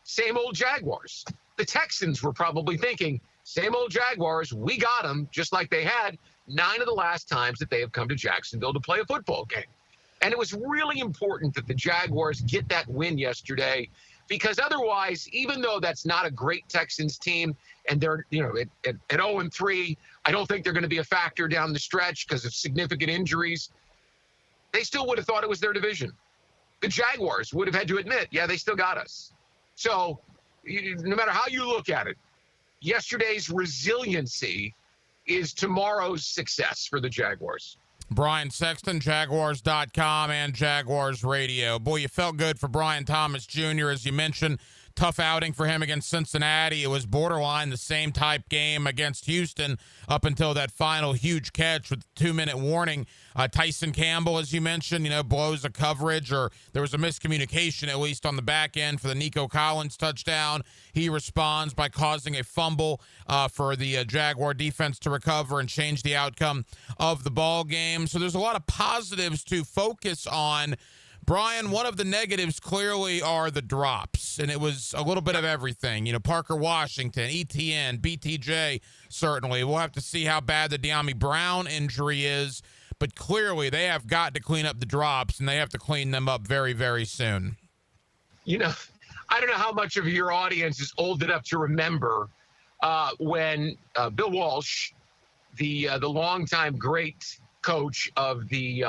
same old Jaguars. The Texans were probably thinking same old Jaguars. We got them, just like they had 9 of the last times that they have come to Jacksonville to play a football game. And it was really important that the Jaguars get that win yesterday, because otherwise, even though that's not a great Texans team, and they're, at 0-3, I don't think they're going to be a factor down the stretch because of significant injuries. They still would have thought it was their division. The Jaguars would have had to admit, yeah, they still got us. So no matter how you look at it, yesterday's resiliency is tomorrow's success for the Jaguars. Brian Sexton, Jaguars.com and Jaguars Radio. Boy, you felt good for Brian Thomas Jr., as you mentioned. Tough outing for him against Cincinnati. It was borderline the same type game against Houston up until that final huge catch with the 2-minute warning. Tyson Campbell, as you mentioned, blows a coverage, or there was a miscommunication, at least on the back end, for the Nico Collins touchdown. He responds by causing a fumble for the Jaguar defense to recover and change the outcome of the ball game. So there's a lot of positives to focus on. Brian, one of the negatives clearly are the drops, and it was a little bit of everything. Parker Washington, ETN, BTJ, certainly. We'll have to see how bad the De'Ami Brown injury is, but clearly they have got to clean up the drops, and they have to clean them up very, very soon. I don't know how much of your audience is old enough to remember when Bill Walsh, the longtime great coach of the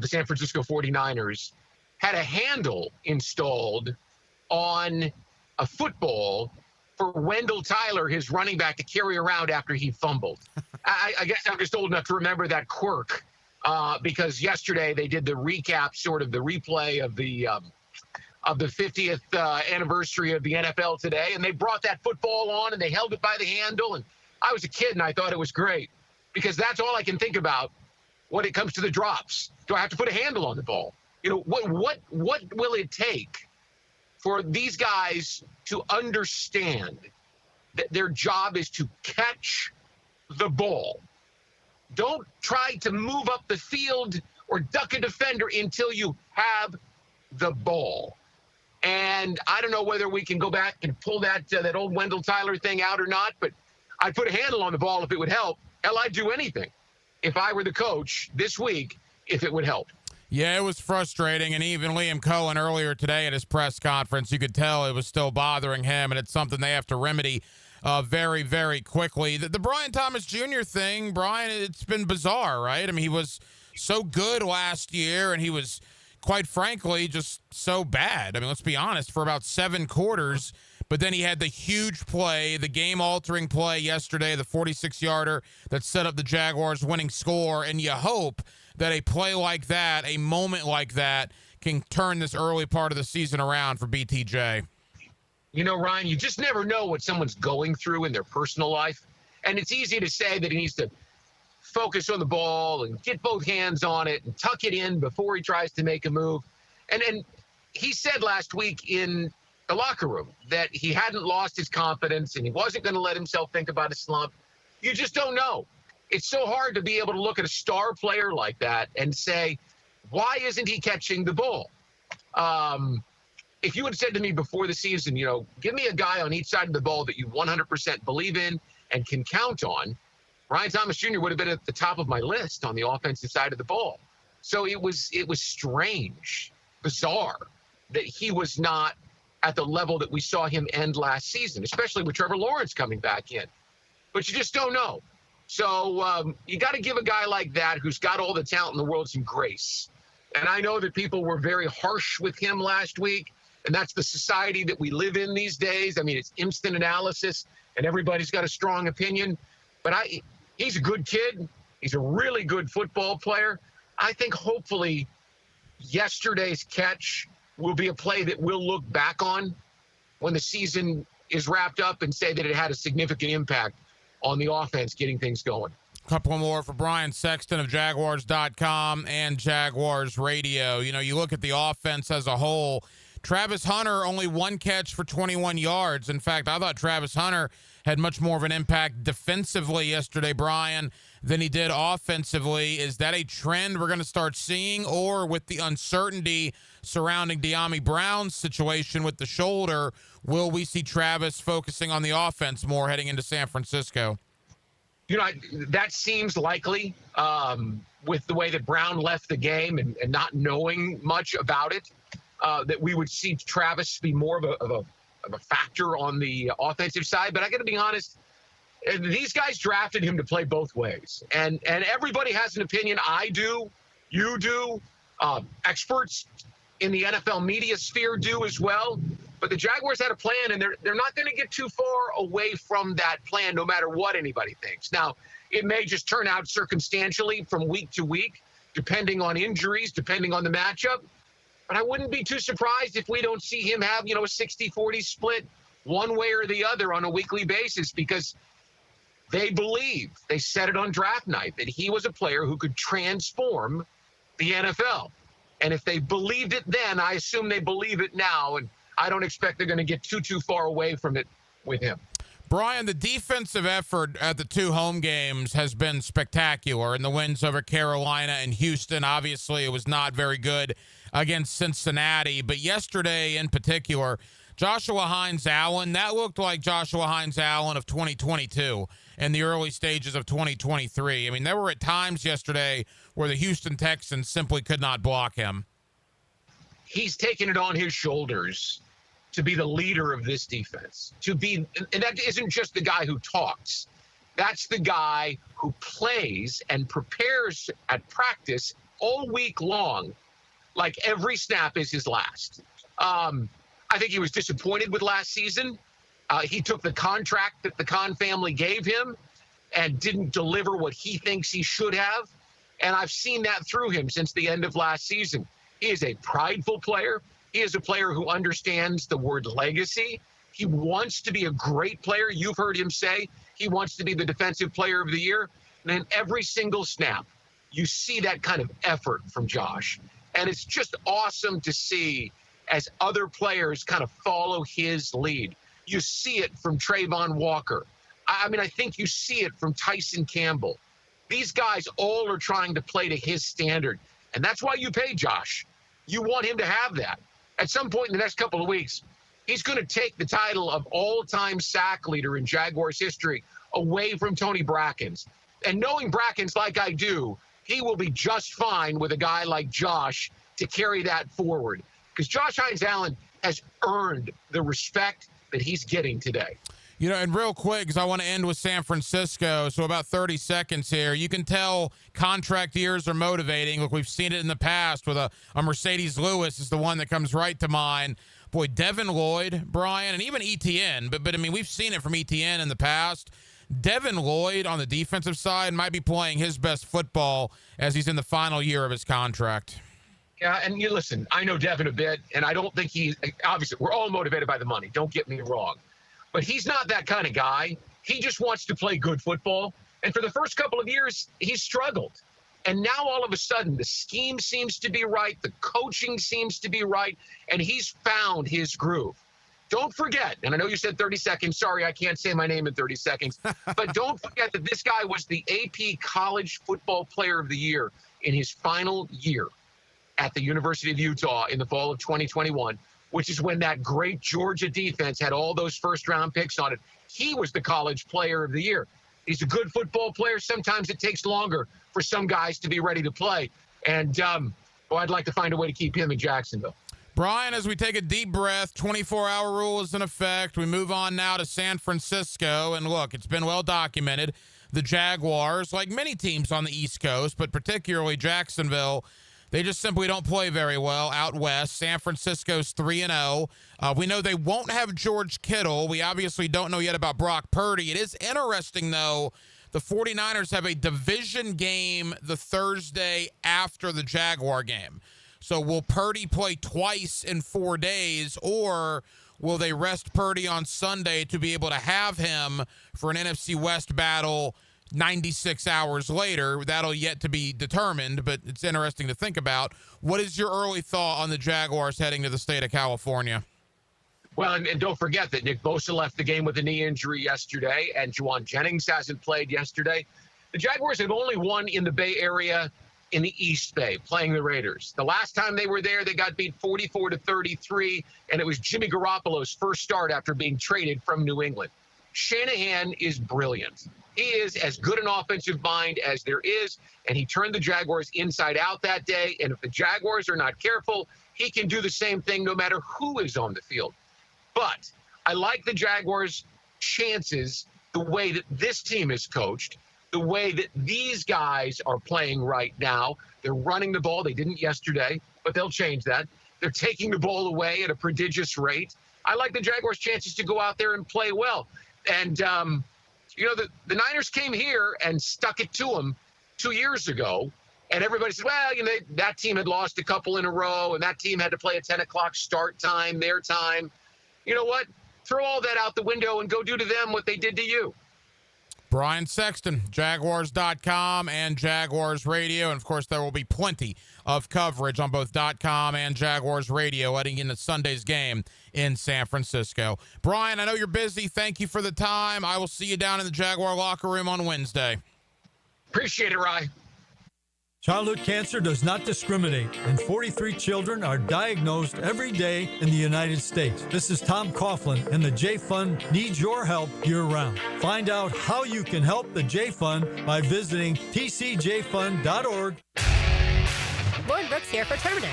San Francisco 49ers, had a handle installed on a football for Wendell Tyler, his running back, to carry around after he fumbled. I guess I'm just old enough to remember that quirk because yesterday they did the recap, sort of the replay of the 50th anniversary of the NFL today, and they brought that football on and they held it by the handle. And I was a kid and I thought it was great because that's all I can think about when it comes to the drops. Do I have to put a handle on the ball? What will it take for these guys to understand that their job is to catch the ball? Don't try to move up the field or duck a defender until you have the ball. And I don't know whether we can go back and pull that old Wendell Tyler thing out or not, but I'd put a handle on the ball if it would help. Hell, I'd do anything if I were the coach this week if it would help. Yeah, it was frustrating, and even Liam Cohen earlier today at his press conference, you could tell it was still bothering him, and it's something they have to remedy very, very quickly. The Brian Thomas Jr. thing, Brian, it's been bizarre, right? I mean, he was so good last year, and he was, quite frankly, just so bad. I mean, let's be honest, for about 7 quarters, but then he had the huge play, the game-altering play yesterday, the 46-yarder that set up the Jaguars' winning score, and you hope that a play like that, a moment like that, can turn this early part of the season around for BTJ. You know, Ryan, you just never know what someone's going through in their personal life. And it's easy to say that he needs to focus on the ball and get both hands on it and tuck it in before he tries to make a move. And he said last week in the locker room that he hadn't lost his confidence and he wasn't going to let himself think about a slump. You just don't know. It's so hard to be able to look at a star player like that and say, why isn't he catching the ball? If you had said to me before the season, give me a guy on each side of the ball that you 100% believe in and can count on, Brian Thomas Jr. would have been at the top of my list on the offensive side of the ball. So it was strange, bizarre that he was not at the level that we saw him end last season, especially with Trevor Lawrence coming back in. But you just don't know. So you got to give a guy like that who's got all the talent in the world some grace. And I know that people were very harsh with him last week, and that's the society that we live in these days. I mean, it's instant analysis, and everybody's got a strong opinion. But he's a good kid. He's a really good football player. I think hopefully yesterday's catch will be a play that we'll look back on when the season is wrapped up and say that it had a significant impact on the offense getting things going. A couple more for Brian Sexton of Jaguars.com and Jaguars Radio. You look at the offense as a whole. Travis Hunter, only 1 catch for 21 yards. In fact, I thought Travis Hunter had much more of an impact defensively yesterday, Brian, than he did offensively. Is that a trend we're going to start seeing, or with the uncertainty surrounding De'Ami Brown's situation with the shoulder, will we see Travis focusing on the offense more heading into San Francisco? That seems likely with the way that Brown left the game and not knowing much about it, that we would see Travis be more of a factor on the offensive side. But I got to be honest, these guys drafted him to play both ways. And everybody has an opinion. I do. You do. Experts in the NFL media sphere do as well. But the Jaguars had a plan, and they're not going to get too far away from that plan no matter what anybody thinks. Now, it may just turn out circumstantially from week to week, depending on injuries, depending on the matchup. But I wouldn't be too surprised if we don't see him have, a 60-40 split one way or the other on a weekly basis, because they said it on draft night, that he was a player who could transform the NFL. And if they believed it then, I assume they believe it now. And I don't expect they're going to get too far away from it with him. Brian, the defensive effort at the 2 home games has been spectacular. In the wins over Carolina and Houston, obviously it was not very good against Cincinnati. But yesterday in particular, Joshua Hines-Allen, that looked like Joshua Hines-Allen of 2022 in the early stages of 2023. I mean, there were at times yesterday where the Houston Texans simply could not block him. He's taken it on his shoulders to be the leader of this defense, and that isn't just the guy who talks. That's the guy who plays and prepares at practice all week long, like every snap is his last. I think he was disappointed with last season. He took the contract that the Khan family gave him and didn't deliver what he thinks he should have. And I've seen that through him since the end of last season. He is a prideful player. He is a player who understands the word legacy. He wants to be a great player. You've heard him say he wants to be the defensive player of the year. And in every single snap, you see that kind of effort from Josh. And it's just awesome to see as other players kind of follow his lead. You see it from Trayvon Walker. I mean, I think you see it from Tyson Campbell. These guys all are trying to play to his standard. And that's why you pay Josh. You want him to have that. At some point in the next couple of weeks, he's going to take the title of all-time sack leader in Jaguars history away from Tony Brackens. And knowing Brackens like I do, he will be just fine with a guy like Josh to carry that forward. Because Josh Hines-Allen has earned the respect that he's getting today. You know, and real quick, because I want to end with San Francisco, so about 30 seconds here. You can tell contract years are motivating. Look, we've seen it in the past with a Mercedes Lewis is the one that comes right to mind. Boy, Devin Lloyd, Brian, and even ETN, but I mean, we've seen it from ETN in the past. Devin Lloyd on the defensive side might be playing his best football as he's in the final year of his contract. Yeah, and you listen, I know Devin a bit, and I don't think obviously, we're all motivated by the money. Don't get me wrong. But he's not that kind of guy. He just wants to play good football. And for the first couple of years, he's struggled. And now all of a sudden, the scheme seems to be right. The coaching seems to be right. And he's found his groove. Don't forget, and I know you said 30 seconds. Sorry, I can't say my name in 30 seconds. But don't forget that this guy was the AP College Football Player of the Year in his final year at the University of Utah in the fall of 2021, which is when that great Georgia defense had all those first-round picks on it. He was the College Player of the Year. He's a good football player. Sometimes it takes longer for some guys to be ready to play. And, I'd like to find a way to keep him in Jacksonville. Brian, as we take a deep breath, 24-hour rule is in effect. We move on now to San Francisco. And look, it's been well documented. The Jaguars, like many teams on the East Coast, but particularly Jacksonville, they just simply don't play very well out west. San Francisco's 3-0. We know they won't have George Kittle. We obviously don't know yet about Brock Purdy. It is interesting, though, the 49ers have a division game the Thursday after the Jaguar game. So will Purdy play twice in 4 days, or will they rest Purdy on Sunday to be able to have him for an NFC West battle 96 hours later? That'll yet to be determined, but it's interesting to think about. What is your early thought on the Jaguars heading to the state of California? Well, and don't forget that Nick Bosa left the game with a knee injury yesterday, and Juwan Jennings hasn't played yesterday. The Jaguars have only won in the Bay Area in the East Bay, playing the Raiders. The last time they were there, they got beat 44-33, and it was Jimmy Garoppolo's first start after being traded from New England. Shanahan is brilliant. He is as good an offensive mind as there is, and he turned the Jaguars inside out that day. And if the Jaguars are not careful, he can do the same thing no matter who is on the field. But I like the Jaguars' chances the way that this team is coached, the way that these guys are playing right now. They're running the ball. They didn't yesterday, but they'll change that. They're taking the ball away at a prodigious rate. I like the Jaguars' chances to go out there and play well. And, the Niners came here and stuck it to them 2 years ago. And everybody said, well, that team had lost a couple in a row, and that team had to play a 10 o'clock start time, their time. You know what? Throw all that out the window and go do to them what they did to you. Brian Sexton, Jaguars.com and Jaguars Radio. And, of course, there will be plenty of coverage on both .com and Jaguars Radio heading into Sunday's game in San Francisco. Brian, I know you're busy. Thank you for the time. I will see you down in the Jaguar locker room on Wednesday. Appreciate it, Rye. Childhood cancer does not discriminate, and 43 children are diagnosed every day in the United States. This is Tom Coughlin, and the J Fund needs your help year-round. Find out how you can help the J Fund by visiting tcjfund.org. Lauren Brooks here for Terminix.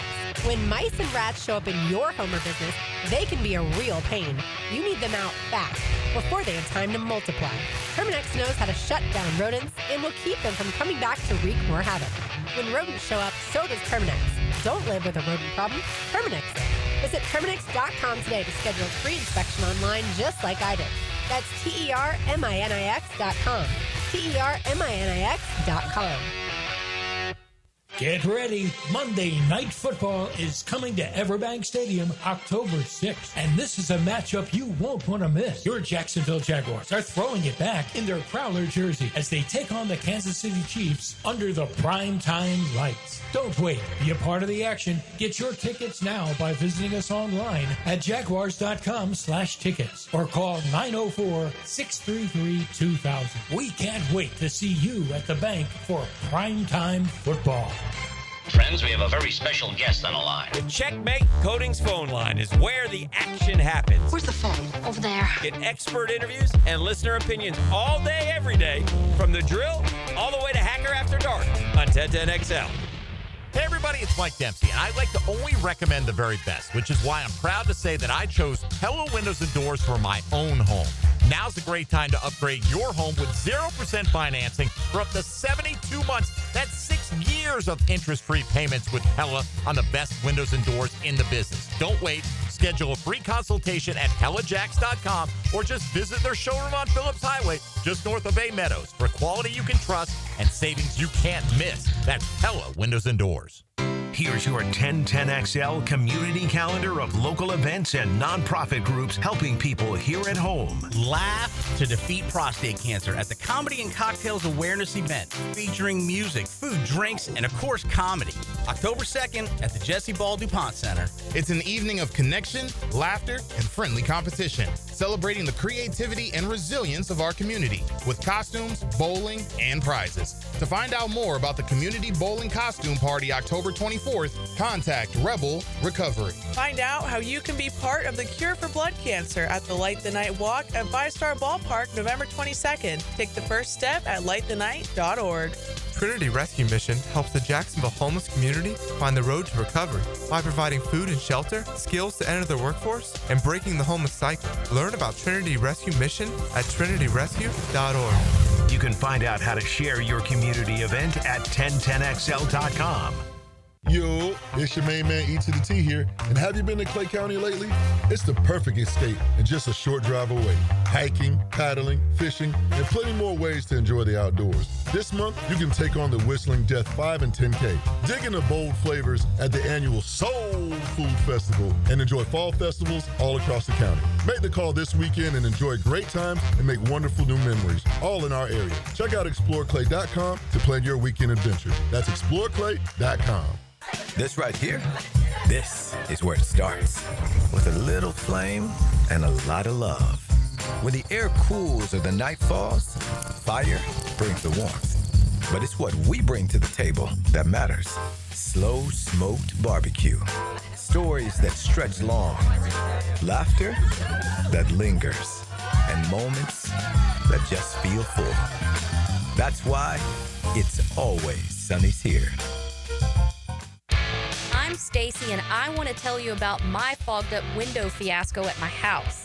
When mice and rats show up in your home or business, they can be a real pain. You need them out fast before they have time to multiply. Terminix knows how to shut down rodents and will keep them from coming back to wreak more havoc. When rodents show up, so does Terminix. Don't live with a rodent problem. Terminix it. Visit Terminix.com today to schedule a free inspection online just like I did. That's TERMINIX.com. TERMINIX.com. Get ready. Monday Night Football is coming to Everbank Stadium October 6th. And this is a matchup you won't want to miss. Your Jacksonville Jaguars are throwing it back in their Prowler jersey as they take on the Kansas City Chiefs under the primetime lights. Don't wait. Be a part of the action. Get your tickets now by visiting us online at jaguars.com/tickets or call 904-633-2000. We can't wait to see you at the bank for primetime football. Friends, we have a very special guest on the line. The Checkmate Coatings phone line is where the action happens. Where's the phone? Over there. Get expert interviews and listener opinions all day, every day, from the drill all the way to Hacker After Dark on 1010XL. Hey everybody, it's Mike Dempsey, and I like to only recommend the very best, which is why I'm proud to say that I chose Pella Windows and Doors for my own home. Now's a great time to upgrade your home with 0% financing for up to 72 months. That's 6 years of interest-free payments with Pella on the best windows and doors in the business. Don't wait. Schedule a free consultation at PellaJacks.com or just visit their showroom on Phillips Highway just north of Bay Meadows for quality you can trust and savings you can't miss. That's Pella Windows and Doors. Here's your 1010XL community calendar of local events and nonprofit groups helping people here at home. Laugh to defeat prostate cancer at the Comedy and Cocktails Awareness event featuring music, food, drinks, and of course comedy. October 2nd at the Jesse Ball DuPont Center. It's an evening of connection, laughter, and friendly competition, celebrating the creativity and resilience of our community with costumes, bowling, and prizes. To find out more about the Community Bowling Costume Party October 24th, contact Rebel Recovery. Find out how you can be part of the cure for blood cancer at the Light the Night Walk at ViStar Ballpark November 22nd. Take the first step at lightthenight.org. Trinity Rescue Mission helps the Jacksonville homeless community find the road to recovery by providing food and shelter, skills to enter the workforce, and breaking the homeless cycle. Learn about Trinity Rescue Mission at trinityrescue.org. You can find out how to share your community event at 1010XL.com. Yo, it's your main man E to the T here. And have you been to Clay County lately? It's the perfect escape and just a short drive away. Hiking, paddling, fishing, and plenty more ways to enjoy the outdoors. This month, you can take on the Whistling Death 5 and 10K, dig into bold flavors at the annual Soul Food Festival, and enjoy fall festivals all across the county. Make the call this weekend and enjoy great times and make wonderful new memories, all in our area. Check out exploreclay.com to plan your weekend adventure. That's exploreclay.com. This right here, this is where it starts. With a little flame and a lot of love. When the air cools or the night falls, fire brings the warmth. But it's what we bring to the table that matters. Slow smoked barbecue. Stories that stretch long. Laughter that lingers. And moments that just feel full. That's why it's always Sunny's here. I'm Stacy, and I want to tell you about my fogged up window fiasco at my house.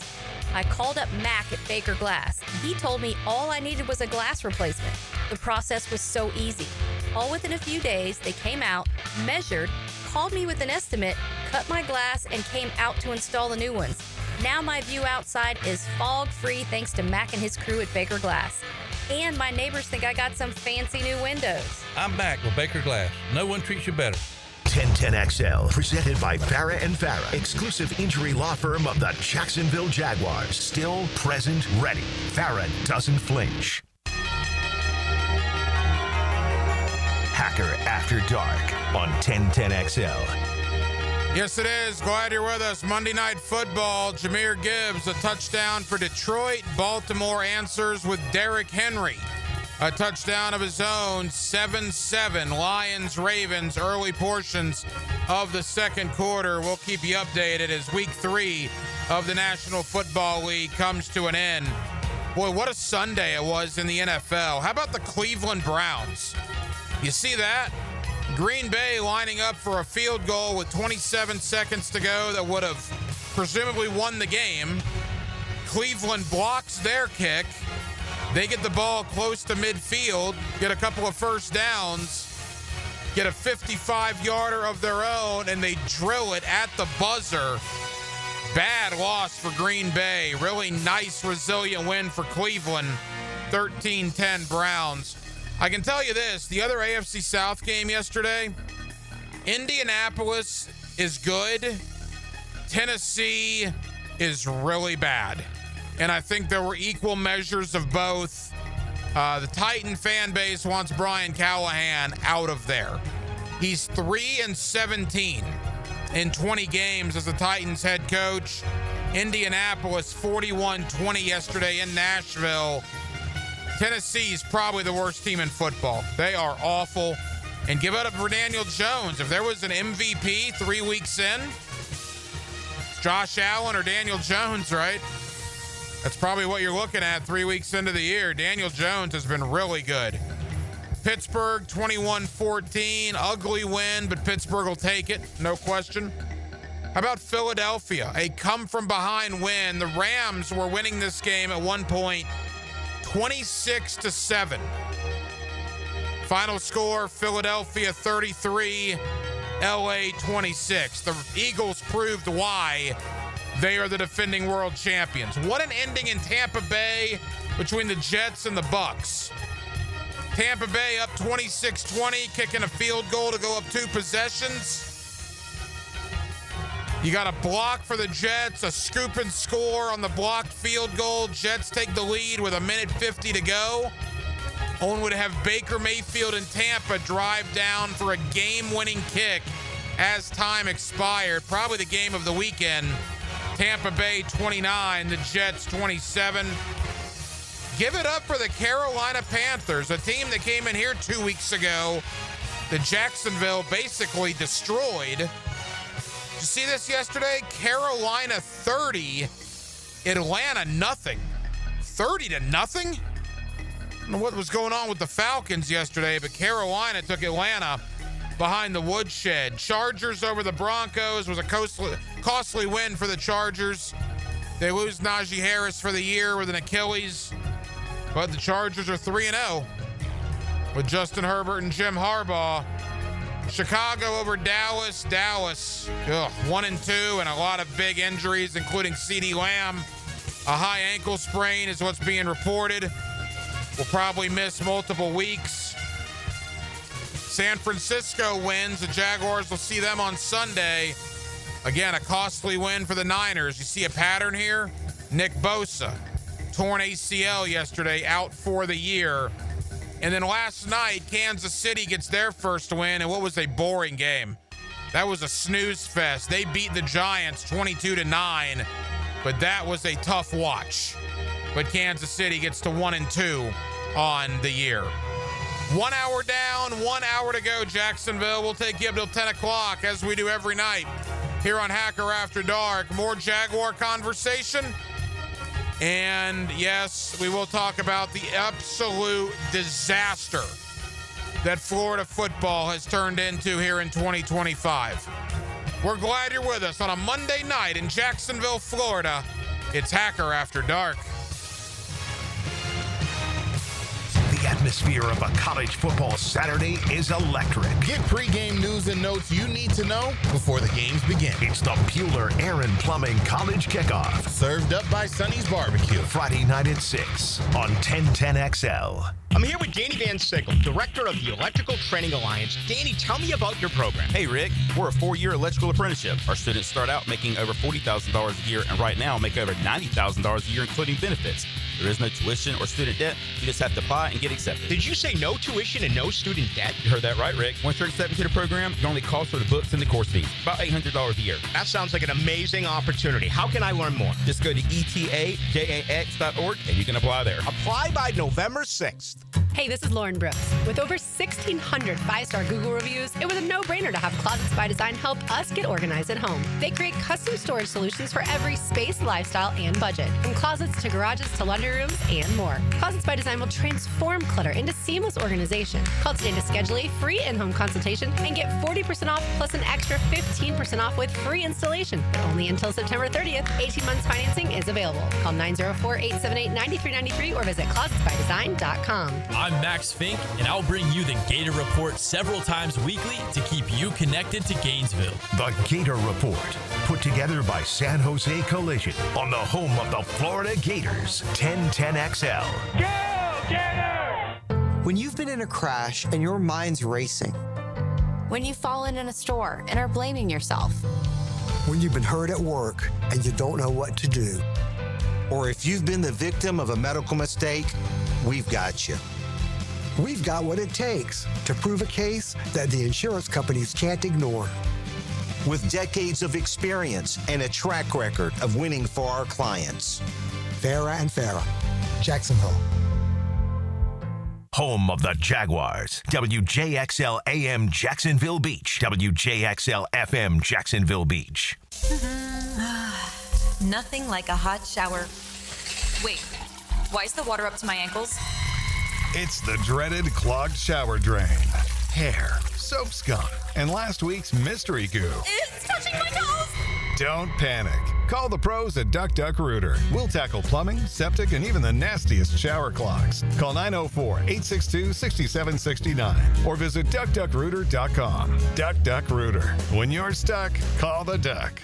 I called up Mac at Baker Glass. He told me all I needed was a glass replacement. The process was so easy. All within a few days, they came out, measured, called me with an estimate, cut my glass, and came out to install the new ones. Now my view outside is fog-free thanks to Mac and his crew at Baker Glass. And my neighbors think I got some fancy new windows. I'm back with Baker Glass. No one treats you better. 1010XL, presented by Farah & Farah, exclusive injury law firm of the Jacksonville Jaguars. Still, present, ready. Farah doesn't flinch. Hacker After Dark on 1010XL. Yes, it is. Glad you're with us. Monday Night Football. Jahmyr Gibbs, a touchdown for Detroit. Baltimore answers with Derrick Henry. A touchdown of his own, 7-7. Lions, Ravens, early portions of the second quarter. We'll keep you updated as week 3 of the National Football League comes to an end. Boy, what a Sunday it was in the NFL. How about the Cleveland Browns? You see that? Green Bay lining up for a field goal with 27 seconds to go that would have presumably won the game. Cleveland blocks their kick. They get the ball close to midfield, get a couple of first downs, get a 55-yarder of their own, and they drill it at the buzzer. Bad loss for Green Bay. Really nice, resilient win for Cleveland. 13-10 Browns. I can tell you this, the other AFC South game yesterday, Indianapolis is good. Tennessee is really bad. And I think there were equal measures of both. The Titan fan base wants Brian Callahan out of there. He's 3-17 in 20 games as the Titans head coach. Indianapolis 41-20 yesterday in Nashville. Tennessee's probably the worst team in football. They are awful. And give it up for Daniel Jones. If there was an MVP 3 weeks in, it's Josh Allen or Daniel Jones, right? That's probably what you're looking at 3 weeks into the year. Daniel Jones has been really good. Pittsburgh 21-14, ugly win, but Pittsburgh will take it, no question. How about Philadelphia? A come-from-behind win. The Rams were winning this game at one point 26-7. Final score, Philadelphia 33, LA 26. The Eagles proved why they are the defending world champions. What an ending in Tampa Bay between the Jets and the Bucks. Tampa Bay up 26-20, kicking a field goal to go up 2 possessions. You got a block for the Jets, a scoop and score on the blocked field goal. Jets take the lead with 1:50 to go. Owen would have Baker Mayfield and Tampa drive down for a game-winning kick as time expired. Probably the game of the weekend. Tampa Bay 29, the Jets 27. Give it up for the Carolina Panthers, a team that came in here 2 weeks ago. The Jacksonville basically destroyed. Did you see this yesterday? Carolina 30, Atlanta nothing. 30-0? I don't know what was going on with the Falcons yesterday, but Carolina took Atlanta behind the woodshed. Chargers over the Broncos was a costly win for the Chargers. They lose Najee Harris for the year with an Achilles, but the Chargers are 3-0 with Justin Herbert and Jim Harbaugh. Chicago over Dallas. Dallas 1-2 and a lot of big injuries, including CeeDee Lamb. A high ankle sprain is what's being reported. Will probably miss multiple weeks. San Francisco wins. The Jaguars will see them on Sunday. Again, a costly win for the Niners. You see a pattern here? Nick Bosa, torn ACL yesterday, out for the year. And then last night, Kansas City gets their first win, and what was a boring game. That was a snooze fest. They beat the Giants 22-9, but that was a tough watch. But Kansas City gets to 1-2 on the year. 1 hour down, 1 hour to go, Jacksonville. We'll take you up till 10 o'clock, as we do every night here on Hacker After Dark. More Jaguar conversation. And yes, we will talk about the absolute disaster that Florida football has turned into here in 2025. We're glad you're with us on a Monday night in Jacksonville, Florida. It's Hacker After Dark. The atmosphere of a college football Saturday is electric. Get pregame news and notes you need to know before the games begin. It's the Bueller Aaron Plumbing College Kickoff. Served up by Sonny's Barbecue. Friday night at 6 on 1010XL. I'm here with Danny Van Sickle, Director of the Electrical Training Alliance. Danny, tell me about your program. Hey, Rick. We're a 4-year electrical apprenticeship. Our students start out making over $40,000 a year and right now make over $90,000 a year, including benefits. There is no tuition or student debt. You just have to apply and get accepted. Did you say no tuition and no student debt? You heard that right, Rick. Once you're accepted to the program, your only cost for the books and the course fees, about $800 a year. That sounds like an amazing opportunity. How can I learn more? Just go to etajax.org and you can apply there. Apply by November 6th. Hey, this is Lauren Brooks. With over 1,600 5-star Google reviews, it was a no-brainer to have Closets by Design help us get organized at home. They create custom storage solutions for every space, lifestyle, and budget. From closets to garages to laundry rooms and more. Closets by Design will transform clutter into seamless organization. Call today to schedule a free in-home consultation and get 40% off plus an extra 15% off with free installation. But only until September 30th. 18 months financing is available. Call 904-878-9393 or visit closetsbydesign.com. I'm Max Fink, and I'll bring you the Gator Report several times weekly to keep you connected to Gainesville. The Gator Report, put together by San Jose Collision on the home of the Florida Gators, 1010XL. Go, Gators! When you've been in a crash and your mind's racing. When you've fallen in a store and are blaming yourself. When you've been hurt at work and you don't know what to do. Or if you've been the victim of a medical mistake, we've got you. We've got what it takes to prove a case that the insurance companies can't ignore. With decades of experience and a track record of winning for our clients. Farah and Farah, Jacksonville. Home of the Jaguars, WJXL AM Jacksonville Beach, WJXL FM Jacksonville Beach. Nothing like a hot shower. Wait, why is the water up to my ankles? It's the dreaded clogged shower drain. Hair, soap scum, and last week's mystery goo. It's touching my toes! Don't panic. Call the pros at Duck Duck Rooter. We'll tackle plumbing, septic, and even the nastiest shower clogs. Call 904-862-6769 or visit duckduckrooter.com. Duck Duck Rooter. When you're stuck, call the Duck.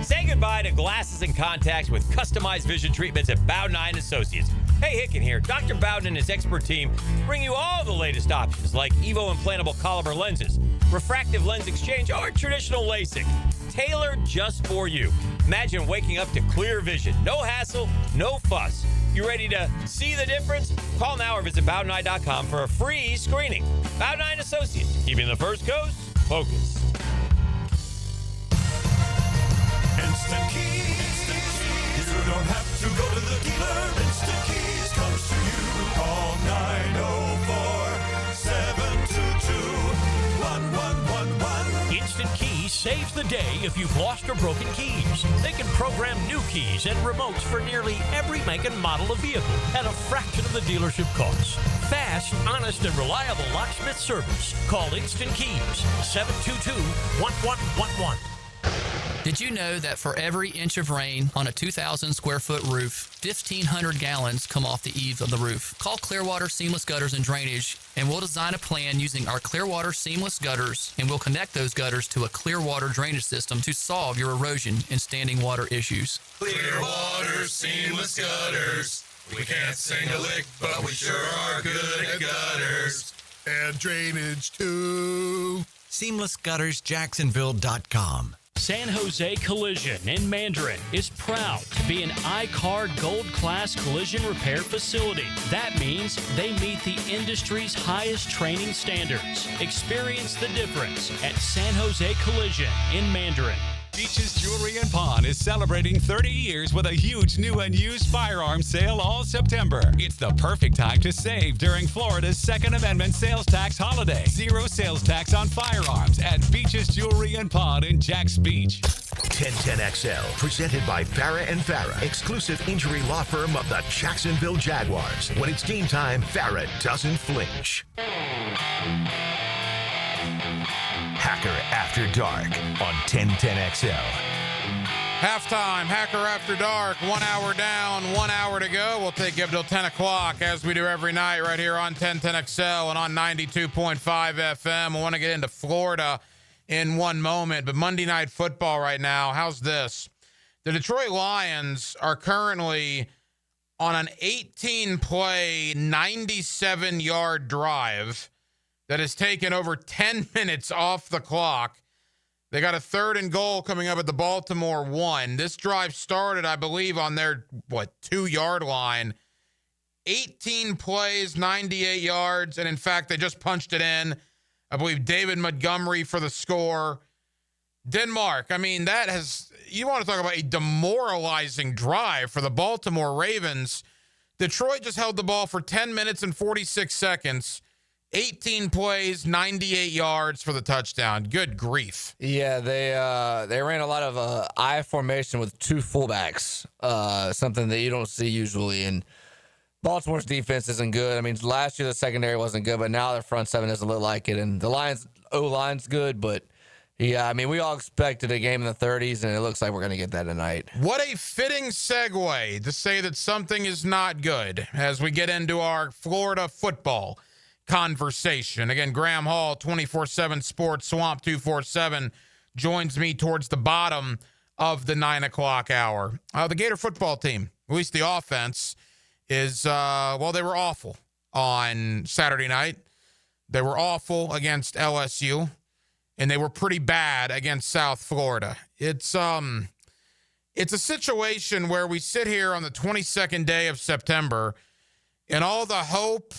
Say goodbye to glasses and contacts with customized vision treatments at Bowden Eye & Associates. Hey, Hicken here. Dr. Bowden and his expert team bring you all the latest options like Evo implantable Caliber lenses, refractive lens exchange, or traditional LASIK. Tailored just for you. Imagine waking up to clear vision. No hassle, no fuss. You ready to see the difference? Call now or visit BowdenEye.com for a free screening. Bowden Eye & Associates, keeping the First Coast focused. Instant Keys. You don't have to go to the dealer. Instant Keys comes to you. Call 904-722-1111. Instant Keys saves the day if you've lost or broken keys. They can program new keys and remotes for nearly every make and model of vehicle at a fraction of the dealership cost. Fast, honest, and reliable locksmith service. Call Instant Keys, 722-1111. Did you know that for every inch of rain on a 2,000 square foot roof, 1,500 gallons come off the eaves of the roof? Call Clearwater Seamless Gutters and Drainage, and we'll design a plan using our Clearwater Seamless Gutters, and we'll connect those gutters to a Clearwater drainage system to solve your erosion and standing water issues. Clearwater Seamless Gutters. We can't sing a lick, but we sure are good at gutters. And drainage, too. SeamlessGuttersJacksonville.com. San Jose Collision in Mandarin is proud to be an I-CAR Gold Class collision repair facility. That means they meet the industry's highest training standards. Experience the difference at San Jose Collision in Mandarin. Beaches Jewelry and Pawn is celebrating 30 years with a huge new and used firearms sale all September. It's the perfect time to save during Florida's Second Amendment sales tax holiday. Zero sales tax on firearms at Beaches Jewelry and Pawn in Jacks Beach. 1010XL, presented by Farah and Farah, exclusive injury law firm of the Jacksonville Jaguars. When it's game time, Farah doesn't flinch. Hacker After Dark on 1010XL. Halftime, Hacker After Dark, 1 hour down, 1 hour to go. We'll take you up till 10 o'clock as we do every night right here on 1010XL and on 92.5 FM. I want to get into Florida in one moment, but Monday Night Football right now, how's this? The Detroit Lions are currently on an 18-play, 97-yard drive that has taken over 10 minutes off the clock. They got a 3rd and goal coming up at the Baltimore 1. This drive started, I believe, on their, 2-yard line. 18 plays, 98 yards, and in fact, they just punched it in. I believe David Montgomery for the score. Denmark, I mean, you want to talk about a demoralizing drive for the Baltimore Ravens. Detroit just held the ball for 10 minutes and 46 seconds. 18 plays, 98 yards for the touchdown. Good grief. Yeah, they ran a lot of I formation with 2 fullbacks, something that you don't see usually. And Baltimore's defense isn't good. I mean, last year the secondary wasn't good, but now their front seven doesn't look like it. And the Lions' O-line's good, but Yeah, I mean, we all expected a game in the 30s, and it looks like we're going to get that tonight. What a fitting segue to say that something is not good as we get into our Florida football conversation. Again, Graham Hall, 24/7 Sports, Swamp 247, joins me towards the bottom of the 9 o'clock hour. The Gator football team, at least the offense, is, they were awful on Saturday night. They were awful against LSU, and they were pretty bad against South Florida. It's a situation where we sit here on the 22nd day of September, and all the hope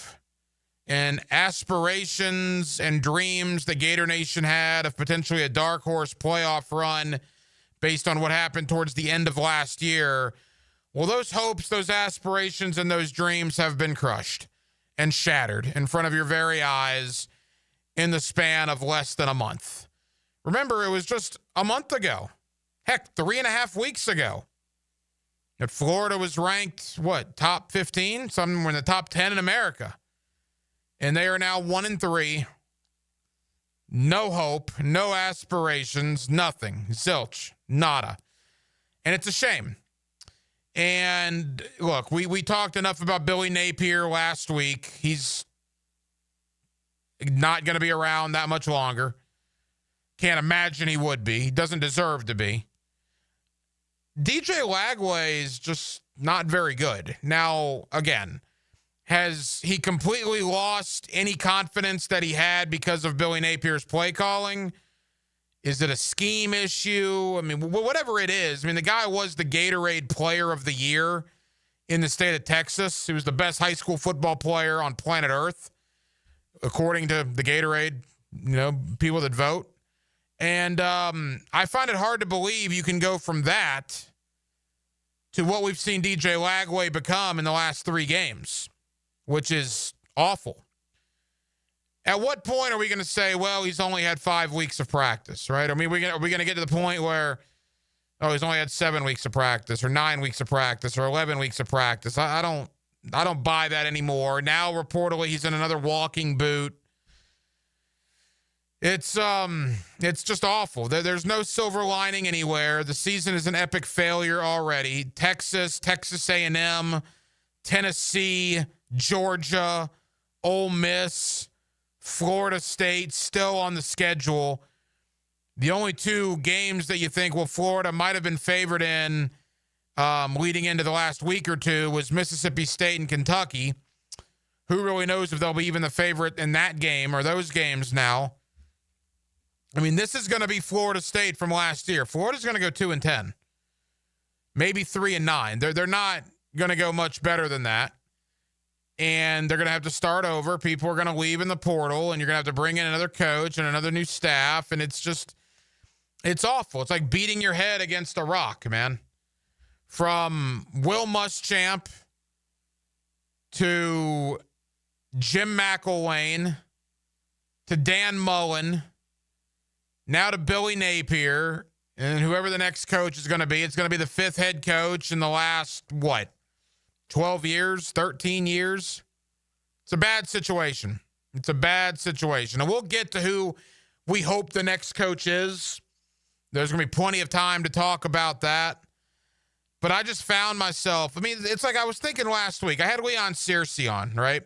and aspirations and dreams the Gator Nation had of potentially a dark horse playoff run based on what happened towards the end of last year. Well, those hopes, those aspirations, and those dreams have been crushed and shattered in front of your very eyes in the span of less than a month. Remember, it was just a month ago. Heck, 3.5 weeks ago. That Florida was ranked, top 15? Somewhere in the top 10 in America. And they are now 1-3. No hope, no aspirations, nothing. Zilch, nada. And it's a shame. And look, we talked enough about Billy Napier last week. He's not going to be around that much longer. Can't imagine he would be. He doesn't deserve to be. DJ Lagway is just not very good. Now, again, has he completely lost any confidence that he had because of Billy Napier's play calling? Is it a scheme issue? I mean, whatever it is. I mean, the guy was the Gatorade Player of the Year in the state of Texas. He was the best high school football player on planet Earth, according to the Gatorade, people that vote. And I find it hard to believe you can go from that to what we've seen DJ Lagway become in the last 3 games, which is awful. At what point are we going to say, well, he's only had 5 weeks of practice, right? I mean, are we going to get to the point where, he's only had 7 weeks of practice or 9 weeks of practice or 11 weeks of practice? I don't buy that anymore. Now, reportedly, he's in another walking boot. It's just awful. There's no silver lining anywhere. The season is an epic failure already. Texas A&M, Tennessee, Georgia, Ole Miss, Florida State still on the schedule. The only 2 games that you think, Florida might have been favored in leading into the last week or 2 was Mississippi State and Kentucky. Who really knows if they'll be even the favorite in that game or those games now? I mean, this is going to be Florida State from last year. Florida's going to go 2-10, maybe 3-9. They're not going to go much better than that. And they're going to have to start over. People are going to leave in the portal, and you're going to have to bring in another coach and another new staff. And it's awful. It's like beating your head against a rock, man. From Will Muschamp to Jim McElwain to Dan Mullen, now to Billy Napier, and whoever the next coach is going to be. It's going to be the 5th head coach in the last, 12 years, 13 years. It's a bad situation. And we'll get to who we hope the next coach is. There's going to be plenty of time to talk about that. But I just found myself, it's like I was thinking last week. I had Leon Searcy on, right?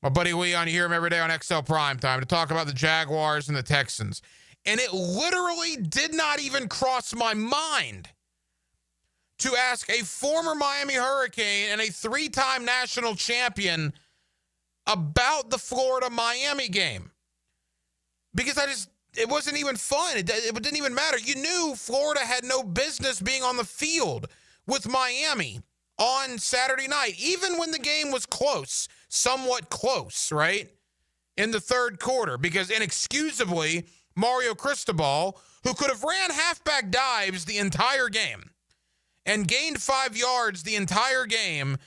My buddy Leon, you hear him every day on XL Primetime to talk about the Jaguars and the Texans. And it literally did not even cross my mind to ask a former Miami Hurricane and a 3-time national champion about the Florida-Miami game. Because it wasn't even fun. It didn't even matter. You knew Florida had no business being on the field with Miami on Saturday night, even when the game was close, somewhat close, right? In the 3rd quarter, because inexcusably, Mario Cristobal, who could have ran halfback dives the entire game, and gained 5 yards the entire game,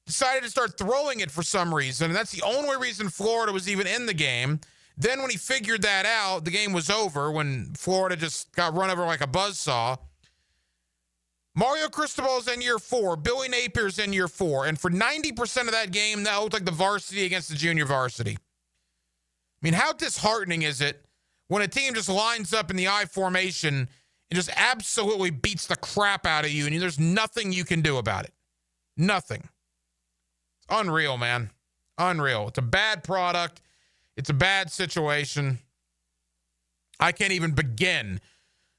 decided to start throwing it for some reason. And that's the only reason Florida was even in the game. Then when he figured that out, the game was over when Florida just got run over like a buzzsaw. Mario Cristobal's in year 4. Billy Napier's in year 4. And for 90% of that game, that looked like the varsity against the junior varsity. I mean, how disheartening is it when a team just lines up in the I formation and just absolutely beats the crap out of you, and there's nothing you can do about it. Nothing. It's unreal, man. Unreal. It's a bad product. It's a bad situation. I can't even begin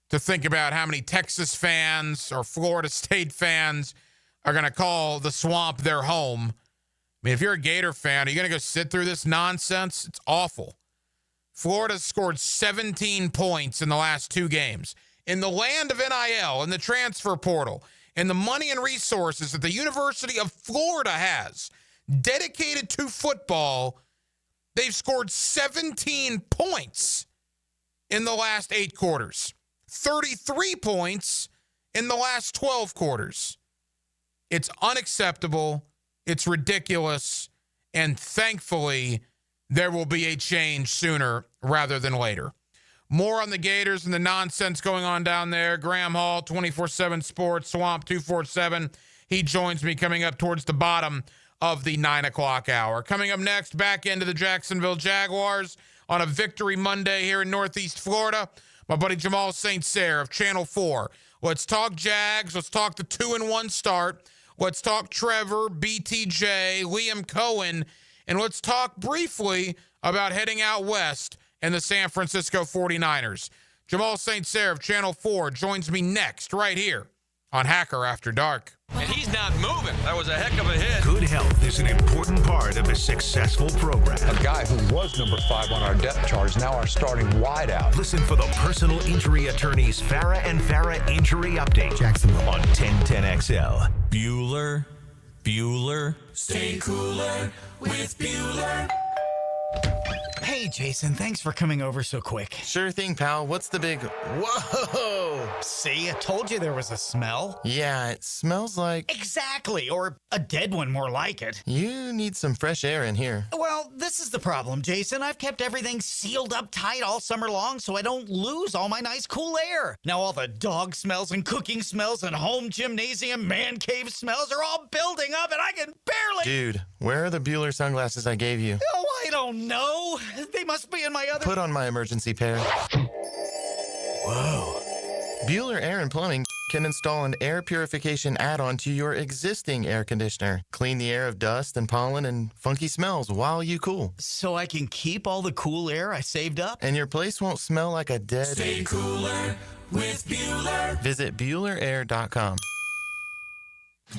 to think about how many Texas fans or Florida State fans are going to call the Swamp their home. I mean, if you're a Gator fan, are you going to go sit through this nonsense? It's awful. Florida scored 17 points in the last 2 games. In the land of NIL, in the transfer portal, and the money and resources that the University of Florida has dedicated to football, they've scored 17 points in the last 8 quarters. 33 points in the last 12 quarters. It's unacceptable. It's ridiculous. And thankfully, there will be a change sooner rather than later. More on the Gators and the nonsense going on down there. Graham Hall, 24/7 Sports, Swamp 247. He joins me coming up towards the bottom of the 9 o'clock hour. Coming up next, back into the Jacksonville Jaguars on a Victory Monday here in Northeast Florida. My buddy Jamal St. of Channel 4. Let's talk Jags. Let's talk the 2-1 start. Let's talk Trevor, BTJ, Liam Cohen, and let's talk briefly about heading out west and the San Francisco 49ers. Jamal St. of Channel 4 joins me next right here on Hacker After Dark. And he's not moving. That was a heck of a hit. Good health is an important part of a successful program. A guy who was number 5 on our depth chart is now our starting wideout. Listen for the personal injury attorneys Farah and Farah Injury Update. Jacksonville on 1010XL. Bueller. Stay cooler with Bueller. Hey, Jason, thanks for coming over so quick. Sure thing, pal. What's the big... Whoa! See, I told you there was a smell. Yeah, it smells like... Exactly, or a dead one more like it. You need some fresh air in here. Well, this is the problem, Jason. I've kept everything sealed up tight all summer long so I don't lose all my nice cool air. Now all the dog smells and cooking smells and home gymnasium man cave smells are all building up and I can barely... Dude, where are the Bueller sunglasses I gave you? Oh, I don't know. They must be in my other... Put on my emergency pair. Whoa. Bueller Air and Plumbing can install an air purification add-on to your existing air conditioner. Clean the air of dust and pollen and funky smells while you cool. So I can keep all the cool air I saved up? And your place won't smell like a dead... Stay cooler with Bueller. Visit BuellerAir.com.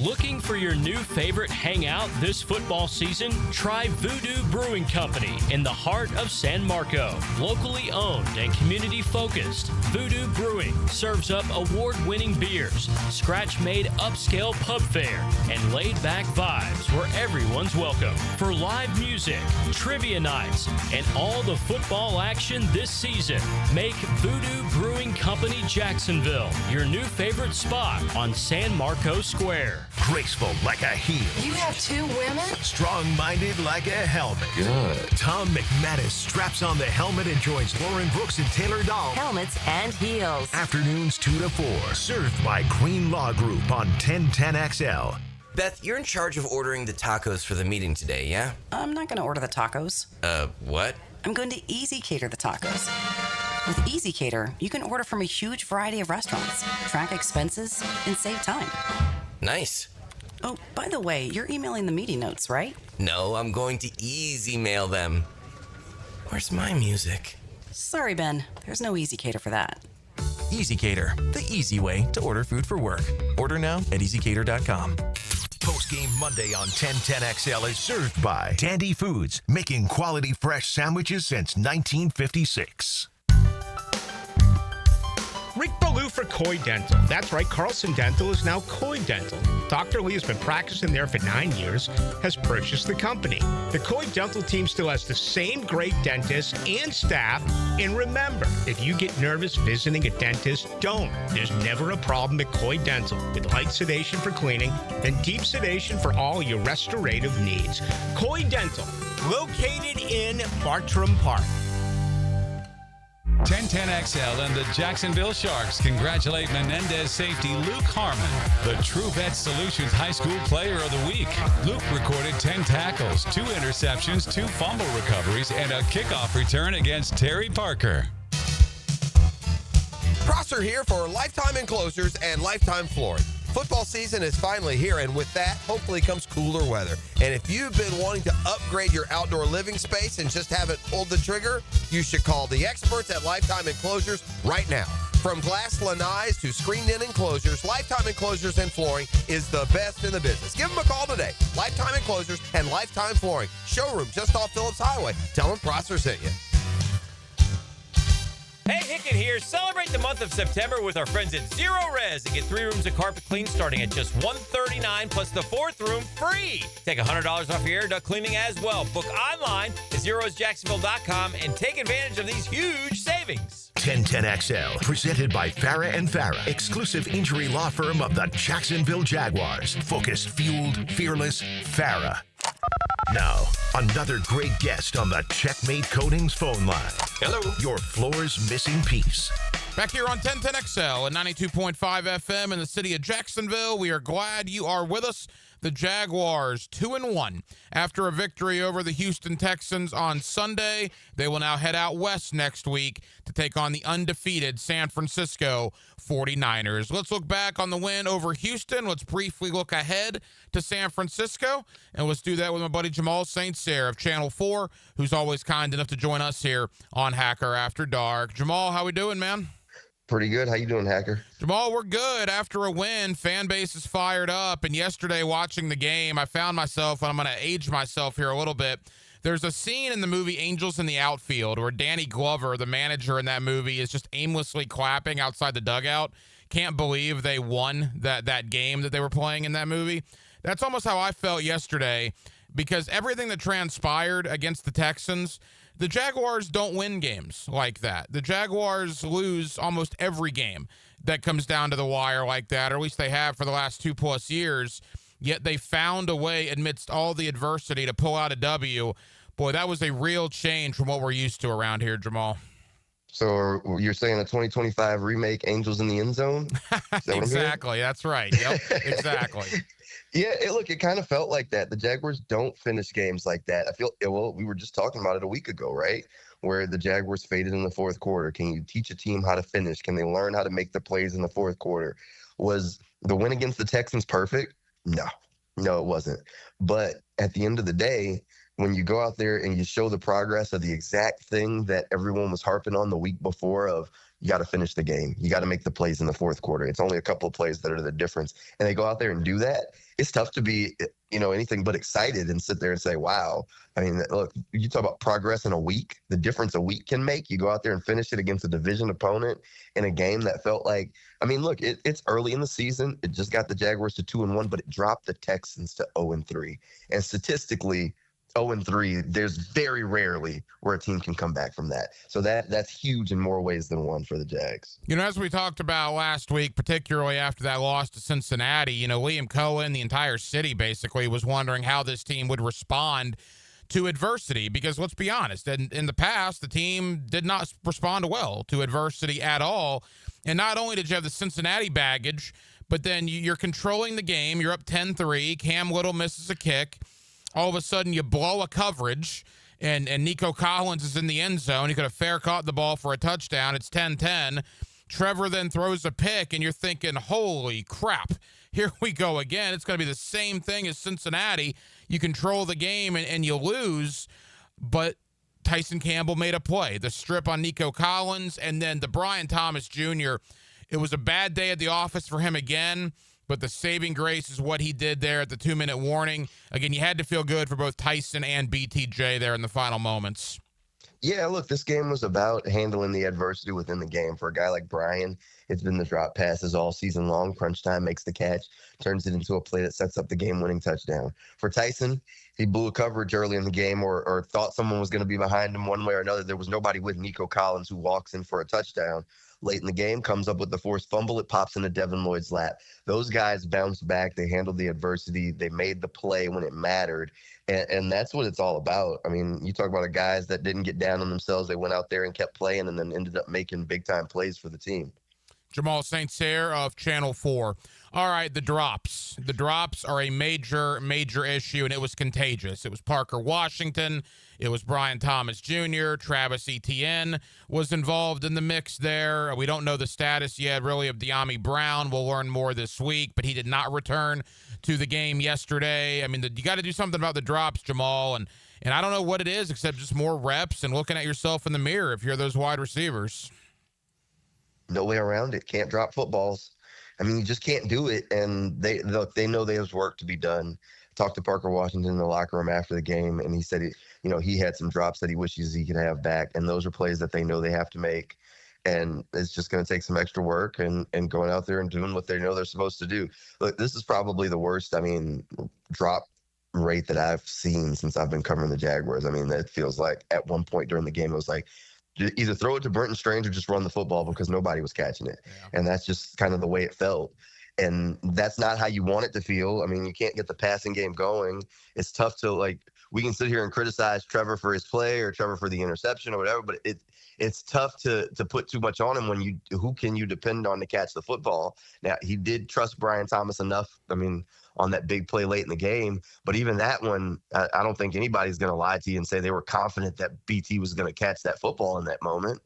Looking for your new favorite hangout this football season? Try Voodoo Brewing Company in the heart of San Marco. Locally owned and community-focused, Voodoo Brewing serves up award-winning beers, scratch-made upscale pub fare, and laid-back vibes where everyone's welcome. For live music, trivia nights, and all the football action this season, make Voodoo Brewing Company Jacksonville your new favorite spot on San Marco Square. Graceful like a heel. You have 2 women? Strong-minded like a helmet. Good. Tom McManus straps on the helmet and joins Lauren Brooks and Taylor Dahl. Helmets and heels. Afternoons 2 to 4. Served by Green Law Group on 1010XL. Beth, you're in charge of ordering the tacos for the meeting today, yeah? I'm not going to order the tacos. What? I'm going to Easy Cater the tacos. With Easy Cater, you can order from a huge variety of restaurants, track expenses, and save time. Nice. Oh, by the way, you're emailing the meeting notes, right? No, I'm going to easy mail them. Where's my music? Sorry, Ben. There's no Easy Cater for that. Easy Cater, the easy way to order food for work. Order now at easycater.com. Post-game Monday on 1010XL is served by Tandy Foods, making quality fresh sandwiches since 1956. Rick Ballou for Coy Dental. That's right, Carlson Dental is now Coy Dental. Dr. Lee has been practicing there for 9 years, has purchased the company. The Coy Dental team still has the same great dentist and staff. And remember, if you get nervous visiting a dentist, don't. There's never a problem at Coy Dental with light sedation for cleaning and deep sedation for all your restorative needs. Coy Dental, located in Bartram Park. 1010XL and the Jacksonville Sharks congratulate Menendez safety Luke Harmon, the True Bet Solutions High School Player of the Week. Luke recorded 10 tackles, 2 interceptions, 2 fumble recoveries, and a kickoff return against Terry Parker. Prosser here for Lifetime Enclosures and Lifetime Flooring. Football season is finally here, and with that, hopefully comes cooler weather. And if you've been wanting to upgrade your outdoor living space and just haven't pulled the trigger, you should call the experts at Lifetime Enclosures right now. From glass lanais to screened-in enclosures, Lifetime Enclosures and Flooring is the best in the business. Give them a call today. Lifetime Enclosures and Lifetime Flooring. Showroom just off Phillips Highway. Tell them Prosser sent you. Hey, Hickett here. Celebrate the month of September with our friends at Zero Res and get 3 rooms of carpet clean starting at just $139 plus the 4th room free. Take $100 off your air duct cleaning as well. Book online at ZeroResJacksonville.com and take advantage of these huge savings. 1010XL, presented by Farah and Farah, exclusive injury law firm of the Jacksonville Jaguars. Focused, fueled, fearless, Farah. Now, another great guest on the Checkmate Coatings phone line. Hello. Your floor's missing piece. Back here on 1010XL and 92.5 FM in the city of Jacksonville. We are glad you are with us. The Jaguars 2-1 after a victory over the Houston Texans on Sunday. They will now head out west next week to take on the undefeated San Francisco 49ers. Let's look back on the win over Houston. Let's briefly look ahead to San Francisco, and let's do that with my buddy Jamal St. of Channel 4, who's always kind enough to join us here on Hacker After Dark. Jamal, how we doing, man? Pretty good. How you doing, Hacker? Jamal, we're good. After a win, fan base is fired up. And yesterday, watching the game, I found myself, and I'm going to age myself here a little bit. There's a scene in the movie Angels in the Outfield where Danny Glover, the manager in that movie, is just aimlessly clapping outside the dugout. Can't believe they won that game that they were playing in that movie. That's almost how I felt yesterday, because everything that transpired against the Texans, the Jaguars don't win games like that. The Jaguars lose almost every game that comes down to the wire like that, or at least they have for the last 2+ years, yet they found a way amidst all the adversity to pull out a W. Boy, that was a real change from what we're used to around here, Jamal. So you're saying a 2025 remake, Angels in the End Zone? Exactly. That's right. Yep, exactly. Yeah, it kind of felt like that. The Jaguars don't finish games like that. I feel, well, we were just talking about it a week ago, right? Where the Jaguars faded in the fourth quarter. Can you teach a team how to finish? Can they learn how to make the plays in the fourth quarter? Was the win against the Texans perfect? No, it wasn't. But at the end of the day, when you go out there and you show the progress of the exact thing that everyone was harping on the week before of, you got to finish the game. You got to make the plays in the fourth quarter. It's only a couple of plays that are the difference. And they go out there and do that. It's tough to be, anything but excited and sit there and say, wow. I mean, look, you talk about progress in a week, the difference a week can make. You go out there and finish it against a division opponent in a game that felt like, look, it's early in the season. It just got the Jaguars to 2-1, but it dropped the Texans to 0-3. And statistically, 0-3, there's very rarely where a team can come back from that. So that's huge in more ways than one for the Jags. As we talked about last week, particularly after that loss to Cincinnati, Liam Cohen, the entire city basically was wondering how this team would respond to adversity, because let's be honest, in the past, the team did not respond well to adversity at all. And not only did you have the Cincinnati baggage, but then you're controlling the game. You're up 10-3. Cam Little misses a kick. All of a sudden, you blow a coverage, and Nico Collins is in the end zone. He could have fair caught the ball for a touchdown. It's 10-10. Trevor then throws a pick, and you're thinking, holy crap, here we go again. It's going to be the same thing as Cincinnati. You control the game, and you lose, but Tyson Campbell made a play. The strip on Nico Collins, and then the Brian Thomas Jr., it was a bad day at the office for him again. But the saving grace is what he did there at the 2-minute warning. Again, you had to feel good for both Tyson and BTJ there in the final moments. Yeah, look, this game was about handling the adversity within the game. For a guy like Brian, it's been the drop passes all season long. Crunch time makes the catch, turns it into a play that sets up the game-winning touchdown. For Tyson, he blew a coverage early in the game or thought someone was going to be behind him one way or another. There was nobody with Nico Collins, who walks in for a touchdown late in the game, comes up with the forced fumble. It pops into Devin Lloyd's lap. Those guys bounced back. They handled the adversity. They made the play when it mattered. And that's what it's all about. You talk about the guys that didn't get down on themselves. They went out there and kept playing and then ended up making big-time plays for the team. Jamal St. of Channel 4. All right, the drops. The drops are a major, major issue, and it was contagious. It was Parker Washington. It was Brian Thomas Jr. Travis Etienne was involved in the mix there. We don't know the status yet, really, of De'Ami Brown. We'll learn more this week, but he did not return to the game yesterday. I mean, you got to do something about the drops, Jamal, and I don't know what it is except just more reps and looking at yourself in the mirror if you're those wide receivers. No way around it. Can't drop footballs. I mean, you just can't do it. And they know there's work to be done. Talked to Parker Washington in the locker room after the game, and he said, he had some drops that he wishes he could have back. And those are plays that they know they have to make. And it's just going to take some extra work and going out there and doing what they know they're supposed to do. Look, this is probably the worst, drop rate that I've seen since I've been covering the Jaguars. I mean, it feels like at one point during the game, it was like, either throw it to Brenton Strange or just run the football because nobody was catching it. Yeah. And that's just kind of the way it felt. And that's not how you want it to feel. I mean, you can't get the passing game going. It's tough to, we can sit here and criticize Trevor for his play or Trevor for the interception or whatever, but it's tough to put too much on him when who can you depend on to catch the football? Now, he did trust Brian Thomas enough, on that big play late in the game. But even that one, I don't think anybody's going to lie to you and say they were confident that BT was going to catch that football in that moment.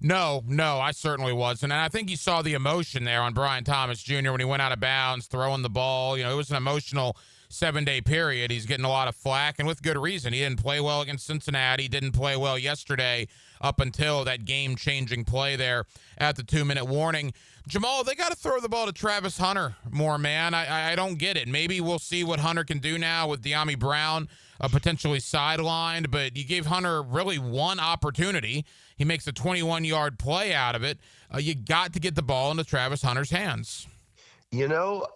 No, I certainly wasn't. And I think you saw the emotion there on Brian Thomas Jr. when he went out of bounds, throwing the ball. It was an emotional 7-day period. He's getting a lot of flack, and with good reason. He didn't play well against Cincinnati, didn't play well yesterday up until that game-changing play there at the 2-minute warning. Jamal, they got to throw the ball to Travis Hunter more, man. I don't get it. Maybe we'll see what Hunter can do now with De'Ami Brown potentially sidelined, but you gave Hunter really one opportunity. He makes a 21-yard play out of it. You got to get the ball into Travis Hunter's hands.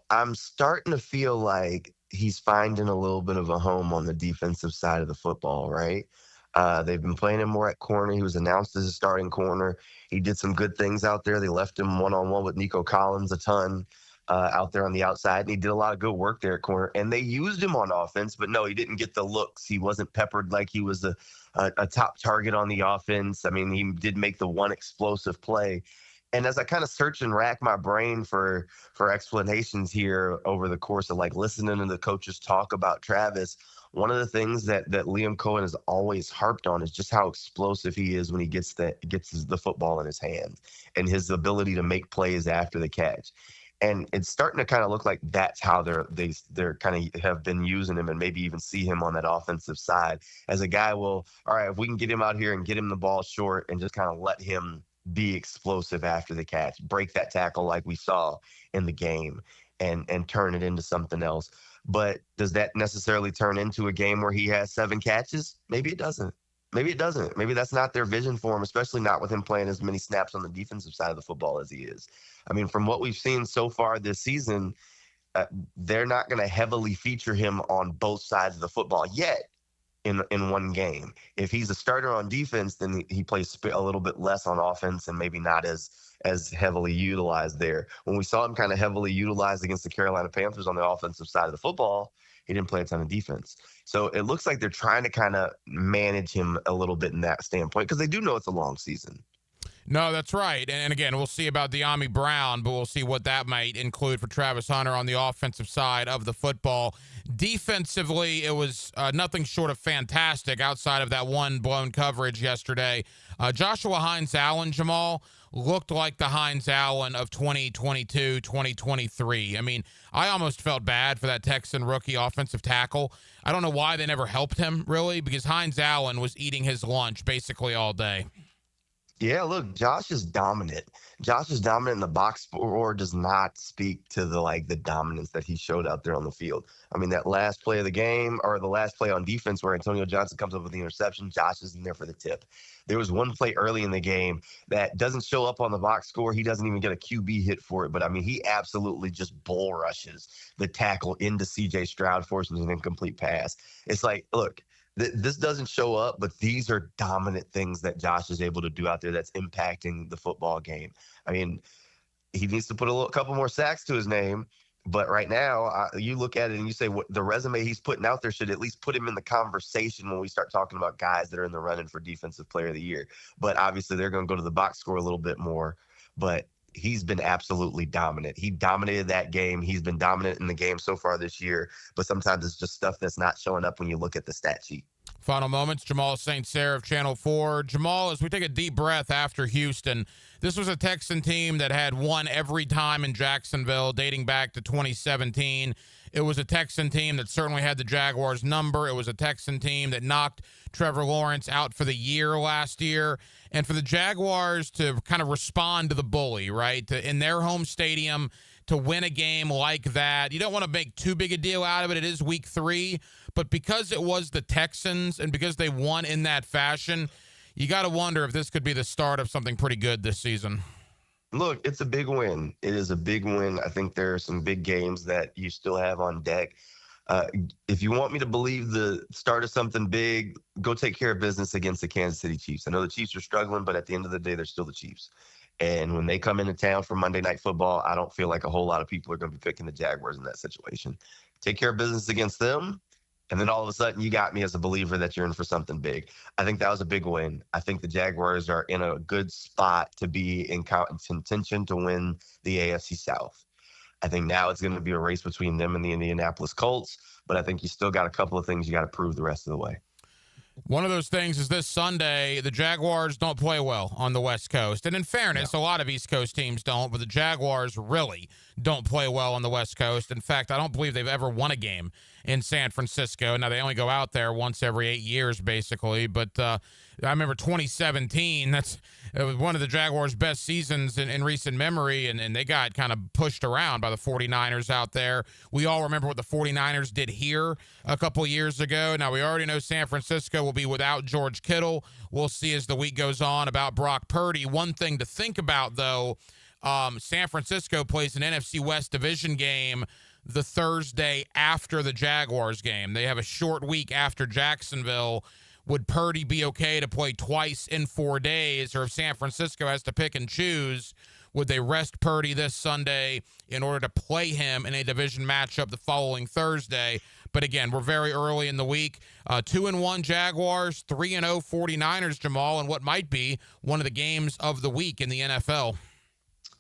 I'm starting to feel like he's finding a little bit of a home on the defensive side of the football, right? They've been playing him more at corner. He was announced as a starting corner. He did some good things out there. They left him one-on-one with Nico Collins a ton out there on the outside, and he did a lot of good work there at corner. And they used him on offense, but no, he didn't get the looks. He wasn't peppered like he was a top target on the offense. He did make the one explosive play. And as I kind of search and rack my brain for explanations here over the course of listening to the coaches talk about Travis, one of the things that Liam Cohen has always harped on is just how explosive he is when he gets the football in his hands and his ability to make plays after the catch. And it's starting to kind of look like that's how they're kind of have been using him, and maybe even see him on that offensive side as a guy. Well, all right, if we can get him out here and get him the ball short and just kind of let him be explosive after the catch, break that tackle like we saw in the game, and turn it into something else. But does that necessarily turn into a game where he has 7 catches? Maybe it doesn't. Maybe that's not their vision for him, especially not with him playing as many snaps on the defensive side of the football as he is. From what we've seen so far this season, they're not going to heavily feature him on both sides of the football yet in one game. If he's a starter on defense, then he plays a little bit less on offense and maybe not as heavily utilized there. When we saw him kind of heavily utilized against the Carolina Panthers on the offensive side of the football, he didn't play a ton of defense. So it looks like they're trying to kind of manage him a little bit in that standpoint because they do know it's a long season. No, that's right. And again, we'll see about De'Ami Brown, but we'll see what that might include for Travis Hunter on the offensive side of the football. Defensively, it was nothing short of fantastic outside of that one blown coverage yesterday. Joshua Hines-Allen, Jamal, looked like the Hines-Allen of 2022, 2023. I almost felt bad for that Texan rookie offensive tackle. I don't know why they never helped him, really, because Hines-Allen was eating his lunch basically all day. Yeah, look, Josh is dominant. Josh is dominant in the box score does not speak to the dominance that he showed out there on the field. That last play of the game, or the last play on defense where Antonio Johnson comes up with the interception, Josh is in there for the tip. There was one play early in the game that doesn't show up on the box score. He doesn't even get a QB hit for it, but he absolutely just bull rushes the tackle into CJ Stroud, forcing an incomplete pass. It's like, look, this doesn't show up, but these are dominant things that Josh is able to do out there that's impacting the football game. He needs to put a couple more sacks to his name, but right now, you look at it and you say what the resume he's putting out there should at least put him in the conversation when we start talking about guys that are in the running for Defensive Player of the Year. But obviously, they're going to go to the box score a little bit more. But he's been absolutely dominant. He dominated that game. He's been dominant in the game so far this year, but sometimes it's just stuff that's not showing up when you look at the stat sheet. Final moments, Jamal St. of Channel 4. Jamal, as we take a deep breath after Houston, this was a Texan team that had won every time in Jacksonville dating back to 2017. It was a Texan team that certainly had the Jaguars' number. It was a Texan team that knocked Trevor Lawrence out for the year last year. And for the Jaguars to kind of respond to the bully, right, in their home stadium, to win a game like that, you don't want to make too big a deal out of it. It is week 3. But because it was the Texans and because they won in that fashion, you got to wonder if this could be the start of something pretty good this season. Look, it's a big win. It is a big win. I think there are some big games that you still have on deck. If you want me to believe the start of something big, go take care of business against the Kansas City Chiefs. I know the Chiefs are struggling, but at the end of the day, they're still the Chiefs. And when they come into town for Monday Night Football, I don't feel like a whole lot of people are going to be picking the Jaguars in that situation. Take care of business against them. And then all of a sudden, you got me as a believer that you're in for something big. I think that was a big win. I think the Jaguars are in a good spot to be in contention to win the AFC South. I think now it's going to be a race between them and the Indianapolis Colts, but I think you still got a couple of things you got to prove the rest of the way. One of those things is this Sunday, the Jaguars don't play well on the West Coast. And in fairness, a lot of East Coast teams don't, but the Jaguars really don't play well on the West Coast. In fact, I don't believe they've ever won a game in San Francisco. Now, they only go out there once every 8 years, basically. But I remember 2017, it was one of the Jaguars' best seasons in recent memory, and they got kind of pushed around by the 49ers out there. We all remember what the 49ers did here a couple years ago. Now, we already know San Francisco will be without George Kittle. We'll see as the week goes on about Brock Purdy. One thing to think about, though, San Francisco plays an NFC West division game the Thursday after the Jaguars game. They have a short week after Jacksonville. Would Purdy be okay to play twice in 4 days? Or if San Francisco has to pick and choose, would they rest Purdy this Sunday in order to play him in a division matchup the following Thursday? But again, we're very early in the week. 2-1 Jaguars, 3-0 49ers, Jamal, and what might be one of the games of the week in the NFL.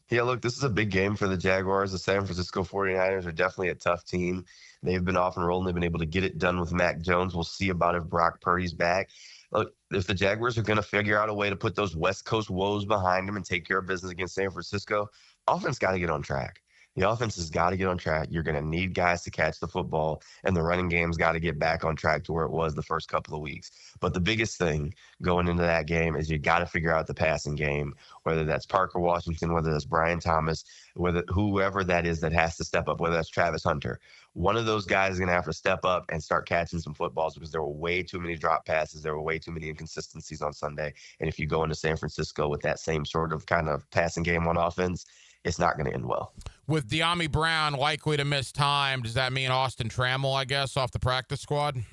Yeah, look, this is a big game for the Jaguars. The San Francisco 49ers are definitely a tough team. They've been off and rolling. They've been able to get it done with Mac Jones. We'll see about if Brock Purdy's back. Look, if the Jaguars are going to figure out a way to put those West Coast woes behind them and take care of business against San Francisco, offense got to get on track. The offense has got to get on track. You're going to need guys to catch the football, and the running game's got to get back on track to where it was the first couple of weeks. But the biggest thing going into that game is you got to figure out the passing game, whether that's Parker Washington, whether that's Brian Thomas, whether whoever that is that has to step up, whether that's Travis Hunter. One of those guys is going to have to step up and start catching some footballs because there were way too many drop passes. There were way too many inconsistencies on Sunday. And if you go into San Francisco with that same sort of kind of passing game on offense, it's not going to end well. With De'Ami Brown likely to miss time, does that mean Austin Trammell, I guess, off the practice squad?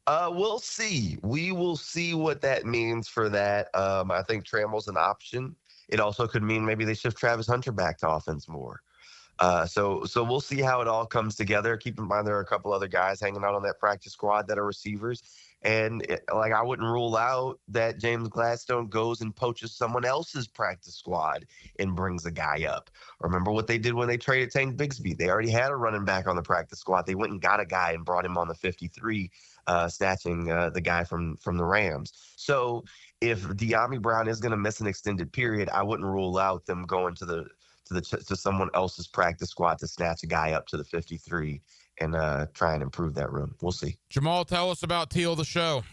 We'll see. We will see what that means for that. I think Trammell's an option. It also could mean maybe they shift Travis Hunter back to offense more. So we'll see how it all comes together. Keep in mind there are a couple other guys hanging out on that practice squad that are receivers. And I wouldn't rule out that James Gladstone goes and poaches someone else's practice squad and brings a guy up. Remember what they did when they traded Tank Bigsby? They already had a running back on the practice squad. They went and got a guy and brought him on the 53, snatching the guy from the Rams. So if De'Ami Brown is going to miss an extended period, I wouldn't rule out them going to someone else's practice squad to snatch a guy up to the 53 and try and improve that room. We'll see. Jamal, tell us about Teal the Show.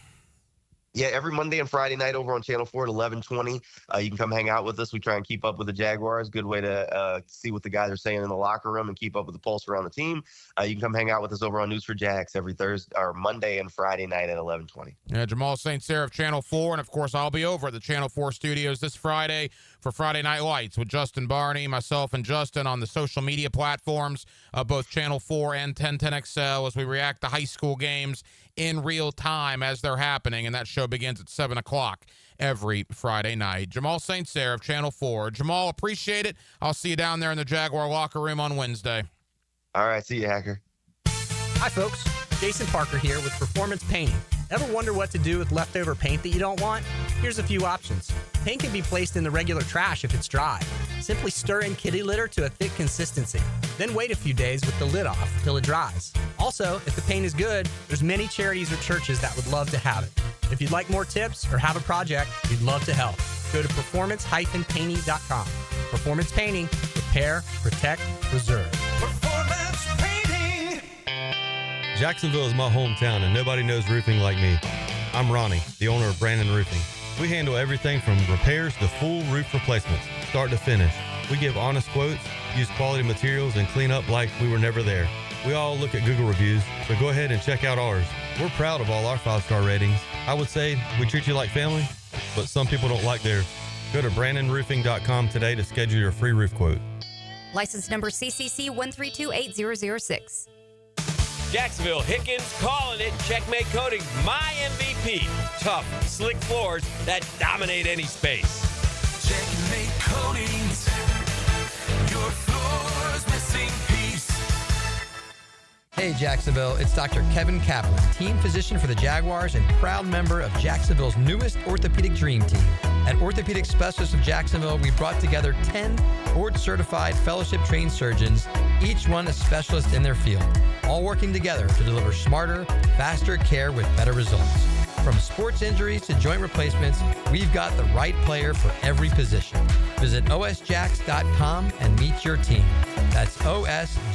Yeah, every Monday and Friday night over on Channel 4 at 11:20. You can come hang out with us. We try and keep up with the Jaguars. Good way to see what the guys are saying in the locker room and keep up with the pulse around the team. You can come hang out with us over on News for Jax every Thursday or Monday and Friday night at 11:20. Yeah, Jamal St. of Channel 4, and of course I'll be over at the Channel 4 studios this Friday for Friday Night Lights with Justin Barney, myself, and Justin on the social media platforms of both Channel 4 and 1010XL as we react to high school games in real time as they're happening, and that show begins at 7 o'clock every Friday night. Jamal St. of Channel 4. Jamal, appreciate it. I'll see you down there in the Jaguar locker room on Wednesday. All right, see you, Hacker. Hi, folks. Jason Parker here with Performance Painting. Ever wonder what to do with leftover paint that you don't want? Here's a few options. Paint can be placed in the regular trash if it's dry. Simply stir in kitty litter to a thick consistency. Then wait a few days with the lid off till it dries. Also, if the paint is good, there's many charities or churches that would love to have it. If you'd like more tips or have a project, we'd love to help. Go to performance-painting.com. Performance Painting. Repair, protect, preserve. Performance Painting. Jacksonville is my hometown, and nobody knows roofing like me. I'm Ronnie, the owner of Brandon Roofing. We handle everything from repairs to full roof replacements, start to finish. We give honest quotes, use quality materials, and clean up like we were never there. We all look at Google reviews, so go ahead and check out ours. We're proud of all our 5-star ratings. I would say we treat you like family, but some people don't like theirs. Go to BrandonRoofing.com today to schedule your free roof quote. License number CCC 1328006. Jacksonville, Hickens calling it. Checkmate Coating, my MVP. Tough, slick floors that dominate any space. Checkmate Coatings. Your floor's missing piece. Hey Jacksonville, it's Dr. Kevin Kaplan, team physician for the Jaguars and proud member of Jacksonville's newest orthopedic dream team. At Orthopedic Specialists of Jacksonville, we brought together 10 board-certified fellowship-trained surgeons, each one a specialist in their field, all working together to deliver smarter, faster care with better results. From sports injuries to joint replacements, we've got the right player for every position. Visit osjax.com and meet your team. That's osjax.com.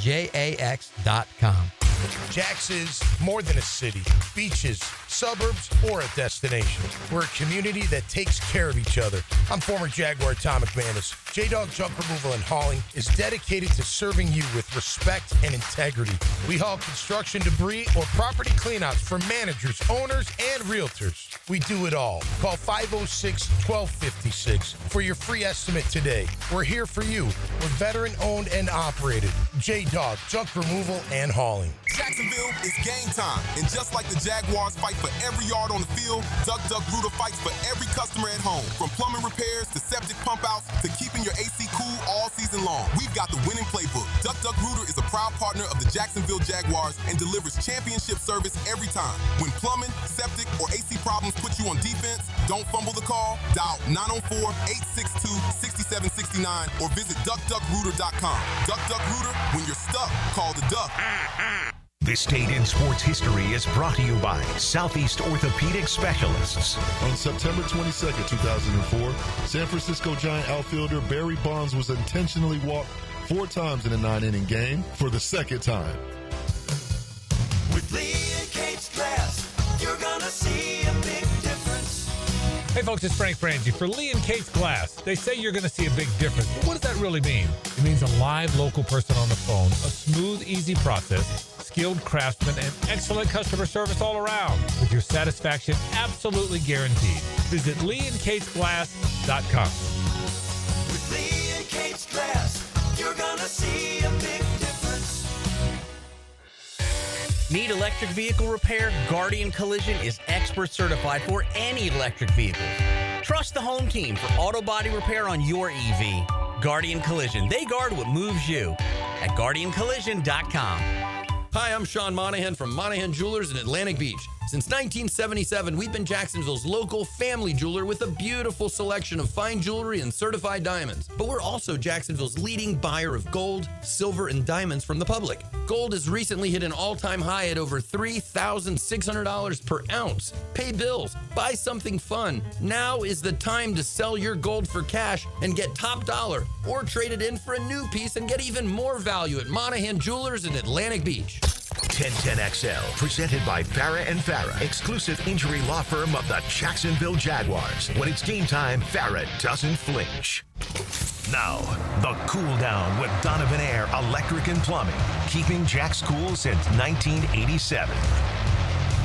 Jax is more than a city, beaches, suburbs, or a destination. We're a community that takes care of each other. I'm former Jaguar Tom McManus. J-Dog Junk Removal and Hauling is dedicated to serving you with respect and integrity. We haul construction debris or property cleanouts for managers, owners, and realtors. We do it all. Call 506-1256 for your free estimate today. We're here for you. We're veteran-owned and operated. J-Dog Junk Removal and Hauling. Jacksonville is game time, and just like the Jaguars fight for every yard on the field, Duck Duck Rooter fights for every customer at home. From plumbing repairs to septic pump outs to keeping your AC cool all season long, we've got the winning playbook. Duck Duck Rooter is a proud partner of the Jacksonville Jaguars and delivers championship service every time. When plumbing, septic, or AC problems put you on defense, don't fumble the call. Dial 904-862-6769 or visit duckduckrooter.com. Duck Duck Rooter, when you're stuck, call the Duck. This Day in Sports History is brought to you by Southeast Orthopedic Specialists. On September 22nd, 2004, San Francisco Giant outfielder Barry Bonds was intentionally walked 4 times in a 9-inning game for the second time. With Lee and Kate's Glass, you're gonna see a big difference. Hey folks, it's Frank Frangie for Lee and Kate's Glass. They say you're going to see a big difference, but what does that really mean? It means a live local person on the phone, a smooth, easy process, skilled craftsmen, and excellent customer service all around, with your satisfaction absolutely guaranteed. Visit LeeandKatesGlass.com. With Lee and Kate's Glass, you're gonna see a big difference. Need electric vehicle repair? Guardian Collision is expert certified for any electric vehicle. Trust the home team for auto body repair on your EV. Guardian Collision. They guard what moves you at GuardianCollision.com. Hi, I'm Sean Monahan from Monahan Jewelers in Atlantic Beach. Since 1977, we've been Jacksonville's local family jeweler with a beautiful selection of fine jewelry and certified diamonds. But we're also Jacksonville's leading buyer of gold, silver, and diamonds from the public. Gold has recently hit an all-time high at over $3,600 per ounce. Pay bills, buy something fun. Now is the time to sell your gold for cash and get top dollar, or trade it in for a new piece and get even more value at Monahan Jewelers in Atlantic Beach. 1010XL, presented by Farrah & Farrah, exclusive injury law firm of the Jacksonville Jaguars. When it's game time, Farrah doesn't flinch. Now, the Cool Down with Donovan Air Electric and Plumbing, keeping Jack's cool since 1987.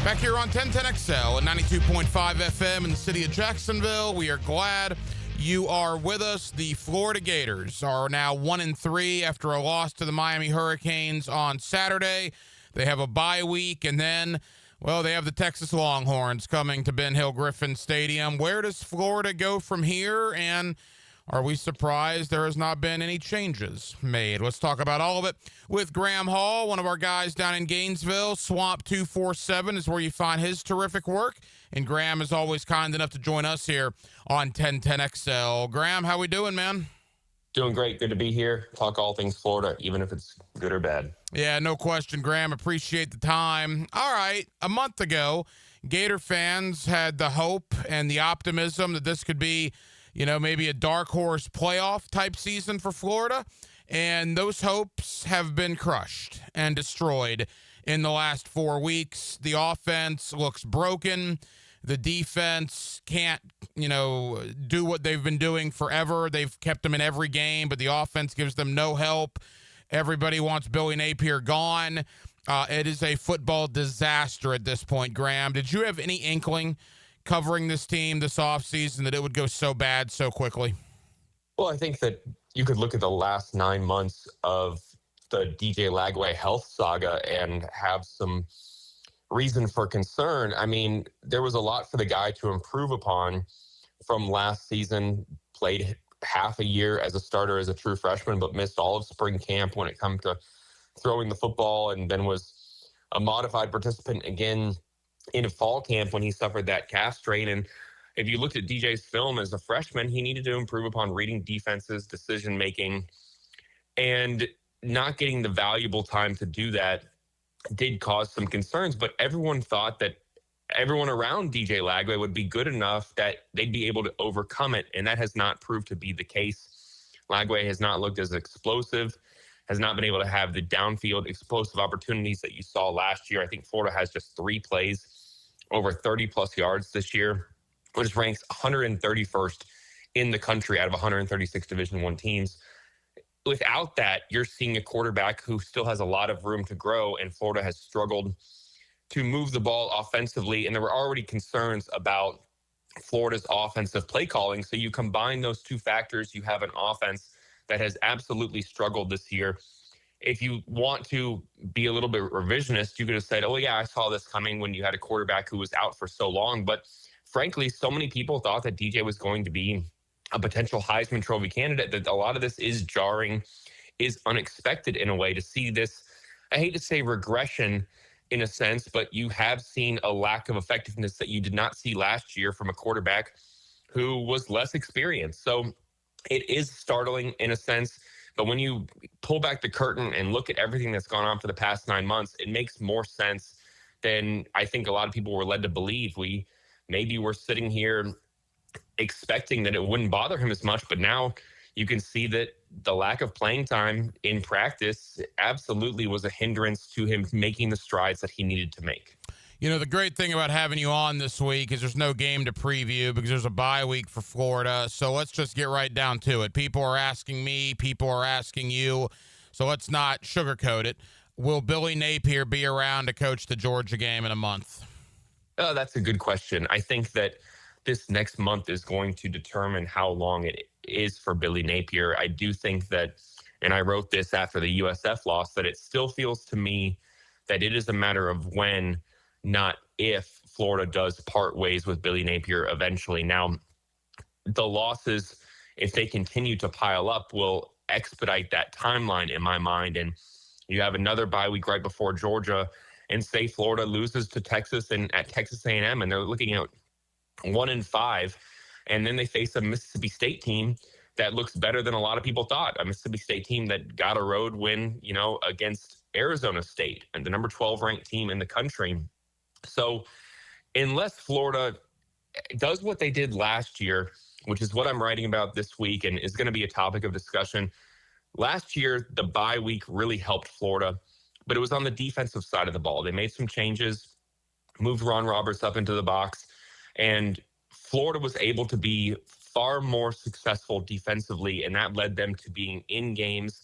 Back here on 1010XL at 92.5 FM in the city of Jacksonville. We are glad you are with us. The Florida Gators are now 1-3 after a loss to the Miami Hurricanes on Saturday. They have a bye week, and then, well, they have the Texas Longhorns coming to Ben Hill Griffin Stadium. Where does Florida go from here? And Are we surprised there has not been any changes made? Let's talk about all of it with Graham Hall, one of our guys down in Gainesville. Swamp 247 is where you find his terrific work. And Graham is always kind enough to join us here on 1010XL. Graham, how we doing, man? Doing great. Good to be here. Talk all things Florida, even if it's good or bad. Yeah, no question, Graham. Appreciate the time. All right. A month ago, Gator fans had the hope and the optimism that this could be, maybe a dark horse playoff type season for Florida. And those hopes have been crushed and destroyed in the last 4 weeks. The offense looks broken. The defense can't, do what they've been doing forever. They've kept them in every game, but the offense gives them no help. Everybody wants Billy Napier gone. It is a football disaster at this point, Graham. Did you have any inkling covering this team this offseason that it would go so bad so quickly? Well, I think that you could look at the last 9 months of the DJ Lagway health saga and have some reason for concern. I mean, there was a lot for the guy to improve upon from last season. Played half a year as a starter as a true freshman, but missed all of spring camp when it comes to throwing the football, and then was a modified participant again in fall camp when he suffered that calf strain. And if you looked at DJ's film as a freshman, he needed to improve upon reading defenses, decision making, and not getting the valuable time to do that did cause some concerns. But everyone thought that everyone around DJ Lagway would be good enough that they'd be able to overcome it, and that has not proved to be the case. Lagway has not looked as explosive, has not been able to have the downfield explosive opportunities that you saw last year. I think Florida has just 3 plays over 30-plus yards this year, which ranks 131st in the country out of 136 Division I teams. Without that, you're seeing a quarterback who still has a lot of room to grow, and Florida has struggled to move the ball offensively, and there were already concerns about Florida's offensive play calling. So you combine those two factors, you have an offense that has absolutely struggled this year. If you want to be a little bit revisionist, you could have said, oh, yeah, I saw this coming when you had a quarterback who was out for so long. But frankly, so many people thought that DJ was going to be a potential Heisman Trophy candidate that a lot of this is jarring, is unexpected in a way to see this. I hate to say regression in a sense, but you have seen a lack of effectiveness that you did not see last year from a quarterback who was less experienced. So it is startling in a sense, but when you pull back the curtain and look at everything that's gone on for the past 9 months, it makes more sense than I think a lot of people were led to believe. Maybe we're sitting here expecting that it wouldn't bother him as much, but now you can see that the lack of playing time in practice absolutely was a hindrance to him making the strides that he needed to make. The great thing about having you on this week is there's no game to preview because there's a bye week for Florida. So let's just get right down to it. People are asking me, people are asking you, so let's not sugarcoat it. Will Billy Napier be around to coach the Georgia game in a month? Oh, that's a good question. I think that this next month is going to determine how long it is for Billy Napier. I do think that, and I wrote this after the USF loss, that it still feels to me that it is a matter of when, not if, Florida does part ways with Billy Napier eventually. Now, the losses, if they continue to pile up, will expedite that timeline in my mind. And you have another bye week right before Georgia, and say Florida loses to Texas and at Texas A&M, and they're looking at 1-5, and then they face a Mississippi State team that looks better than a lot of people thought. A Mississippi State team that got a road win, against Arizona State, and the number 12 ranked team in the country. So unless Florida does what they did last year, which is what I'm writing about this week and is going to be a topic of discussion. Last year, the bye week really helped Florida, but it was on the defensive side of the ball. They made some changes, moved Ron Roberts up into the box, and Florida was able to be far more successful defensively, and that led them to being in games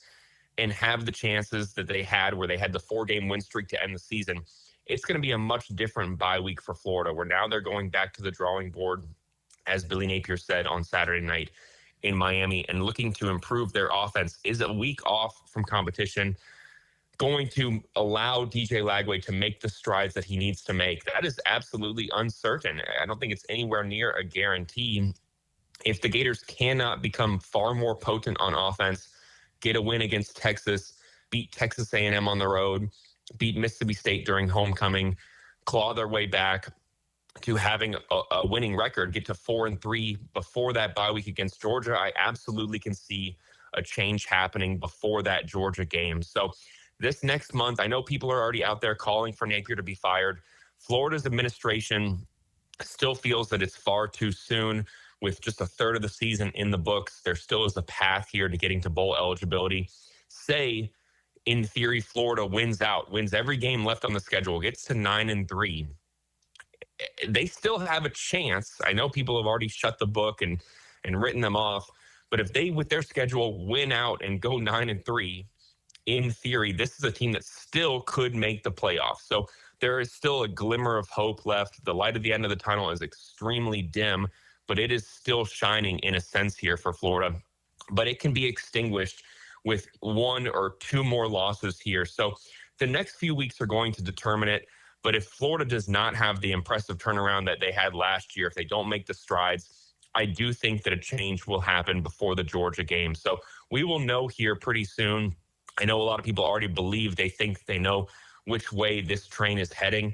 and have the chances that they had where they had the 4-game win streak to end the season. It's going to be a much different bye week for Florida, where now they're going back to the drawing board, as Billy Napier said on Saturday night in Miami, and looking to improve their offense. Is a week off from competition going to allow DJ Lagway to make the strides that he needs to make? That is absolutely uncertain. I don't think it's anywhere near a guarantee. if the Gators cannot become far more potent on offense, get a win against Texas, beat Texas A&M on the road, beat Mississippi State during homecoming, claw their way back to having a winning record, get to 4-3 before that bye week against Georgia, I absolutely can see a change happening before that Georgia game. So this next month, I know people are already out there calling for Napier to be fired. Florida's administration still feels that it's far too soon. With just a third of the season in the books, there still is a path here to getting to bowl eligibility. Say, in theory, Florida wins every game left on the schedule, gets to 9-3. They still have a chance. I know people have already shut the book and written them off, but if they, with their schedule, win out and go 9-3, in theory, this is a team that still could make the playoffs. So there is still a glimmer of hope left. The light at the end of the tunnel is extremely dim, but it is still shining in a sense here for Florida. But it can be extinguished with 1 or 2 more losses here. So the next few weeks are going to determine it. But if Florida does not have the impressive turnaround that they had last year, if they don't make the strides, I do think that a change will happen before the Georgia game. So we will know here pretty soon. I know a lot of people already believe they think they know which way this train is heading,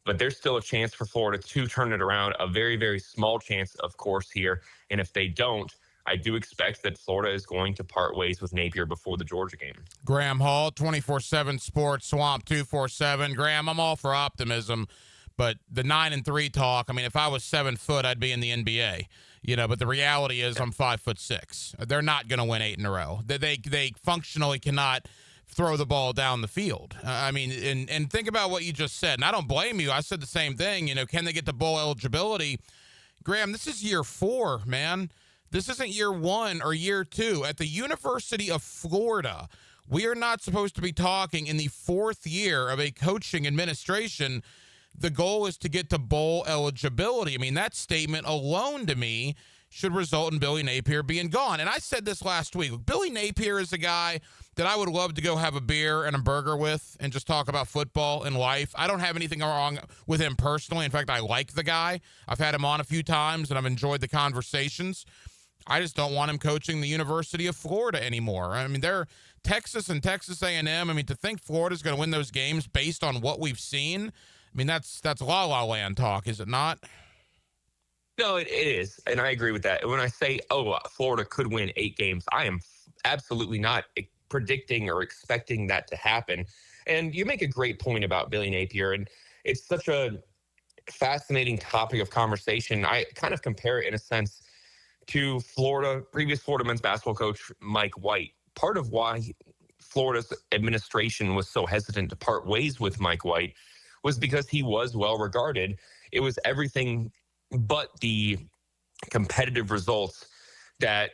but there's still a chance for Florida to turn it around, a very, very small chance, of course, here. And if they don't, I do expect that Florida is going to part ways with Napier before the Georgia game. Graham Hall, 24/7 Sports, Swamp 247. Graham, I'm all for optimism, but the 9-3 talk, I mean, if I was 7 foot, I'd be in the NBA. But the reality is I'm 5'6". They're not going to win 8 in a row. They functionally cannot throw the ball down the field. I mean, and think about what you just said, and I don't blame you. I said the same thing. Can they get to bowl eligibility? Graham, this is year 4, man. This isn't year 1 or year 2. At the University of Florida, we are not supposed to be talking in the 4th year of a coaching administration. The goal is to get to bowl eligibility. I mean, that statement alone to me should result in Billy Napier being gone. And I said this last week. Billy Napier is a guy that I would love to go have a beer and a burger with and just talk about football and life. I don't have anything wrong with him personally. In fact, I like the guy. I've had him on a few times, and I've enjoyed the conversations. I just don't want him coaching the University of Florida anymore. I mean, they're Texas and Texas A&M. I mean, to think Florida's going to win those games based on what we've seen, I mean, that's La La Land talk, is it not? No, it is, and I agree with that. When I say, Florida could win 8 games, I am absolutely not predicting or expecting that to happen. And you make a great point about Billy Napier, and it's such a fascinating topic of conversation. I kind of compare it in a sense to previous Florida men's basketball coach Mike White. Part of why Florida's administration was so hesitant to part ways with Mike White was because he was well regarded. It was everything but the competitive results that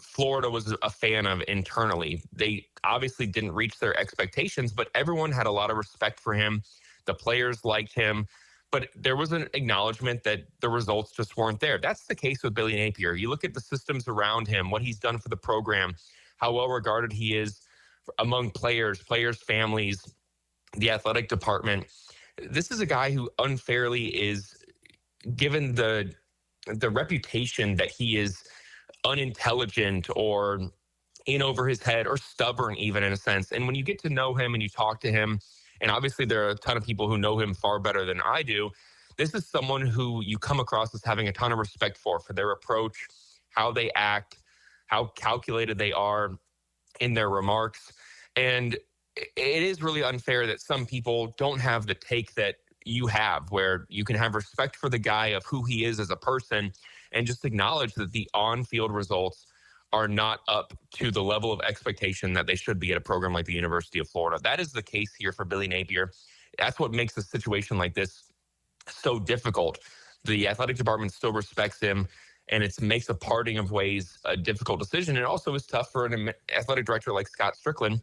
Florida was a fan of internally. They obviously didn't reach their expectations, but everyone had a lot of respect for him. The players liked him, but there was an acknowledgement that the results just weren't there. That's the case with Billy Napier. You look at the systems around him, what he's done for the program, how well regarded he is among players, families, the athletic department. This is a guy who unfairly is given the reputation that he is unintelligent or in over his head or stubborn, even in a sense. And when you get to know him and you talk to him, and obviously there are a ton of people who know him far better than I do, this is someone who you come across as having a ton of respect for their approach, how they act, how calculated they are in their remarks. And it is really unfair that some people don't have the take that you have, where you can have respect for the guy of who he is as a person and just acknowledge that the on-field results are not up to the level of expectation that they should be at a program like the University of Florida. That is the case here for Billy Napier. That's what makes a situation like this so difficult. The athletic department still respects him, and it makes a parting of ways a difficult decision. It also is tough for an athletic director like Scott Strickland,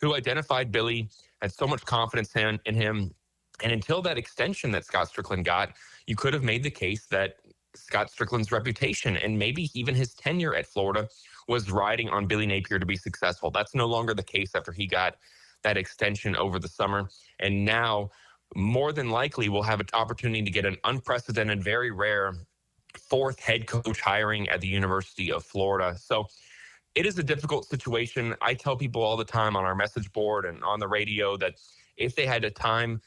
who identified Billy, had so much confidence in him. And until that extension that Scott Strickland got, you could have made the case that Scott Strickland's reputation and maybe even his tenure at Florida was riding on Billy Napier to be successful. That's no longer the case after he got that extension over the summer. And now, more than likely, we'll have an opportunity to get an unprecedented, very rare fourth head coach hiring at the University of Florida. So it is a difficult situation. I tell people all the time on our message board and on the radio that if they had a time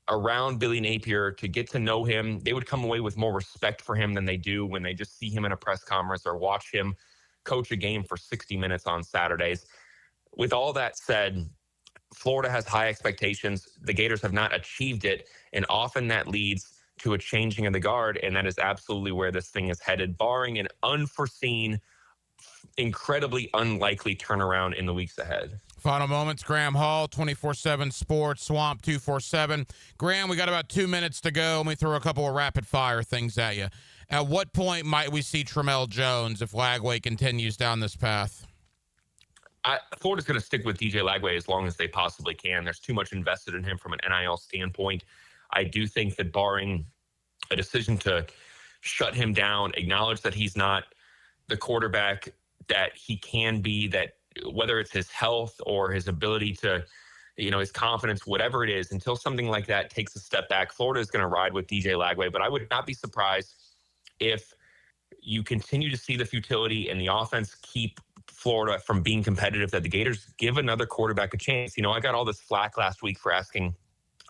around Billy Napier to get to know him, they would come away with more respect for him than they do when they just see him in a press conference or watch him coach a game for 60 minutes on Saturdays. With all that said, Florida has high expectations. The Gators have not achieved it, and often that leads to a changing of the guard, and that is absolutely where this thing is headed, barring an unforeseen, incredibly unlikely turnaround in the weeks ahead. Final moments, Graham Hall, 24/7 Sports, Swamp 247. Graham, we got about 2 minutes to go. Let me throw a couple of rapid-fire things at you. At what point might we see Tramel Jones if Lagway continues down this path? Florida's going to stick with DJ Lagway as long as they possibly can. There's too much invested in him from an NIL standpoint. I do think that barring a decision to shut him down, acknowledge that he's not the quarterback that he can be, that whether it's his health or his ability to, his confidence, whatever it is, until something like that takes a step back, Florida is going to ride with DJ Lagway. But I would not be surprised if you continue to see the futility and the offense keep Florida from being competitive, that the Gators give another quarterback a chance. I got all this flack last week for asking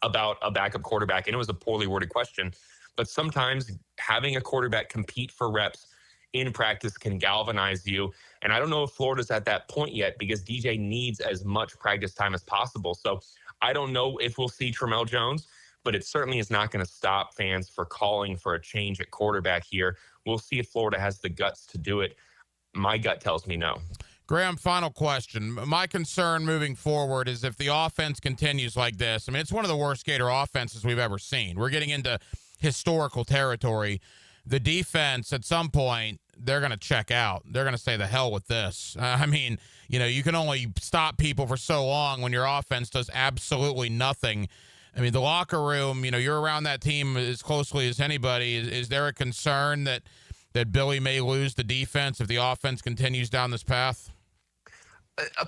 about a backup quarterback, and it was a poorly worded question. But sometimes having a quarterback compete for reps in practice can galvanize you. And I don't know if Florida's at that point yet because DJ needs as much practice time as possible. So I don't know if we'll see Tramel Jones, but it certainly is not going to stop fans for calling for a change at quarterback here. We'll see if Florida has the guts to do it. My gut tells me no. Graham, final question. My concern moving forward is if the offense continues like this. I mean, it's one of the worst Gator offenses we've ever seen. We're getting into historical territory. The defense, at some point, they're going to check out. They're going to say, the hell with this. You can only stop people for so long when your offense does absolutely nothing. I mean, the locker room, you're around that team as closely as anybody. Is there a concern that Billy may lose the defense if the offense continues down this path?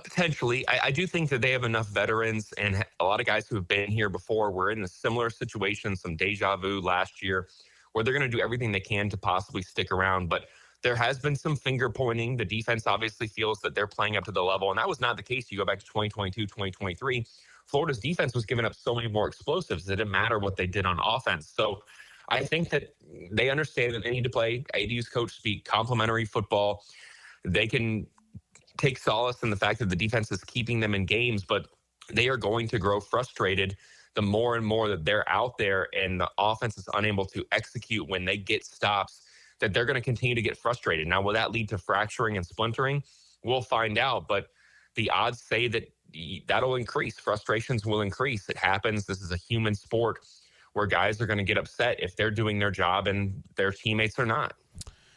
Potentially. I do think that they have enough veterans and a lot of guys who have been here before. We're in a similar situation, some deja vu last year, where they're going to do everything they can to possibly stick around. But there has been some finger pointing. The defense obviously feels that they're playing up to the level, and that was not the case. You go back to 2022, 2023. Florida's defense was giving up so many more explosives. It didn't matter what they did on offense. So I think that they understand that they need to play ADU's coach speak complementary football. They can take solace in the fact that the defense is keeping them in games, but they are going to grow frustrated the more and more that they're out there and the offense is unable to execute when they get stops, that they're going to continue to get frustrated. Now, will that lead to fracturing and splintering? We'll find out, but the odds say that that'll increase. Frustrations will increase. It happens. This is a human sport where guys are going to get upset if they're doing their job and their teammates are not.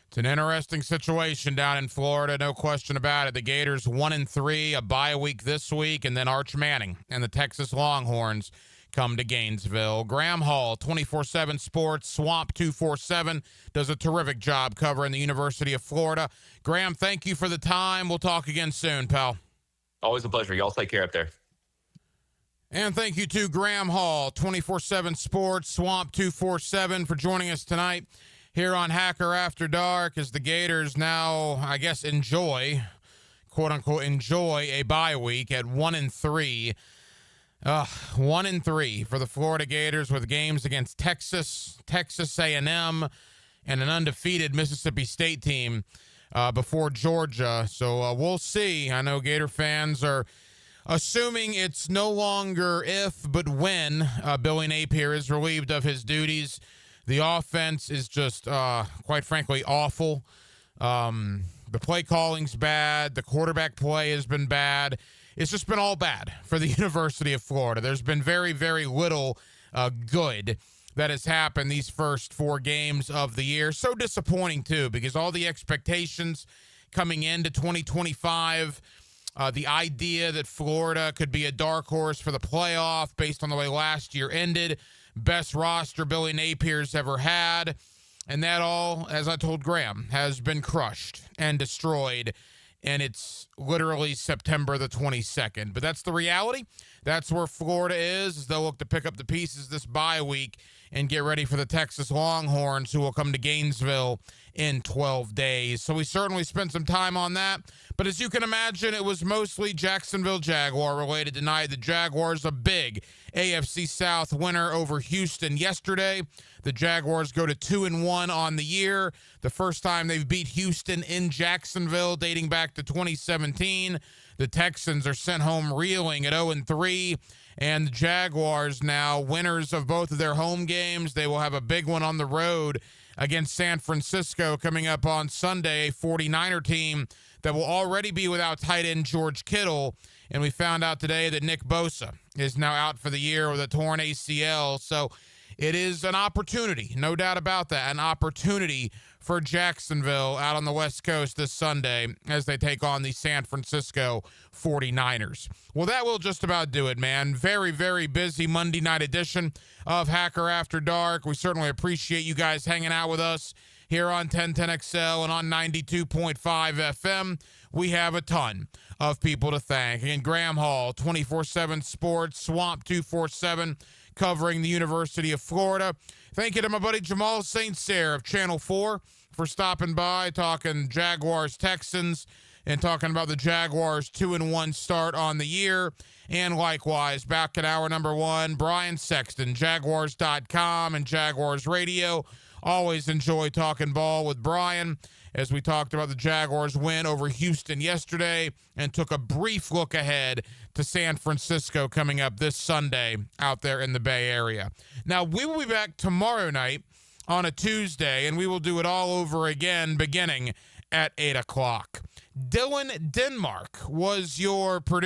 It's an interesting situation down in Florida, no question about it. The Gators 1-3, a bye week this week, and then Arch Manning and the Texas Longhorns come to Gainesville. Graham Hall, 24/7 Sports, Swamp 247, does a terrific job covering the University of Florida. Graham, thank you for the time. We'll talk again soon, pal. Always a pleasure. Y'all take care up there. And thank you to Graham Hall, 24/7 Sports, Swamp 247, for joining us tonight here on Hacker After Dark as the Gators now, I guess, quote-unquote, enjoy a bye week at 1-3. 1-3 for the Florida Gators with games against Texas A&M, and an undefeated Mississippi State team before Georgia. So we'll see. I know Gator fans are assuming it's no longer if, but when Billy Napier is relieved of his duties. The offense is just, quite frankly, awful. The play calling's bad. The quarterback play has been bad. It's just been all bad for the University of Florida. There's been very, very little good that has happened these first 4 games of the year. So disappointing, too, because all the expectations coming into 2025, the idea that Florida could be a dark horse for the playoff based on the way last year ended, best roster Billy Napier's ever had, and that all, as I told Graham, has been crushed and destroyed, and it's literally September the 22nd. But that's the reality. That's where Florida is, as they'll look to pick up the pieces this bye week and get ready for the Texas Longhorns, who will come to Gainesville in 12 days. So we certainly spent some time on that. But as you can imagine, it was mostly Jacksonville Jaguar related tonight. The Jaguars, a big AFC South winner over Houston yesterday. The Jaguars go to 2-1 on the year. The first time they've beat Houston in Jacksonville dating back to 2017. The Texans are sent home reeling at 0-3. And the Jaguars now winners of both of their home games. They will have a big one on the road against San Francisco coming up on Sunday, a 49er team that will already be without tight end George Kittle. And we found out today that Nick Bosa is now out for the year with a torn ACL. So it is an opportunity, no doubt about that, an opportunity for Jacksonville out on the West Coast this Sunday as they take on the San Francisco 49ers. Well, that will just about do it, man. Very, very busy Monday night edition of Hacker After Dark. We certainly appreciate you guys hanging out with us here on 1010XL and on 92.5 FM. We have a ton of people to thank. And Graham Hall, 24/7 Sports, Swamp 247, covering the University of Florida. Thank you to my buddy Jamal St. of Channel 4 for stopping by, talking Jaguars, Texans, and talking about the Jaguars' 2-1 start on the year. And likewise, back at hour number 1, Brian Sexton, Jaguars.com and Jaguars Radio. Always enjoy talking ball with Brian as we talked about the Jaguars' win over Houston yesterday and took a brief look ahead to San Francisco coming up this Sunday out there in the Bay Area. Now, we will be back tomorrow night on a Tuesday, and we will do it all over again beginning at 8 o'clock. Dylan Denmark was your producer.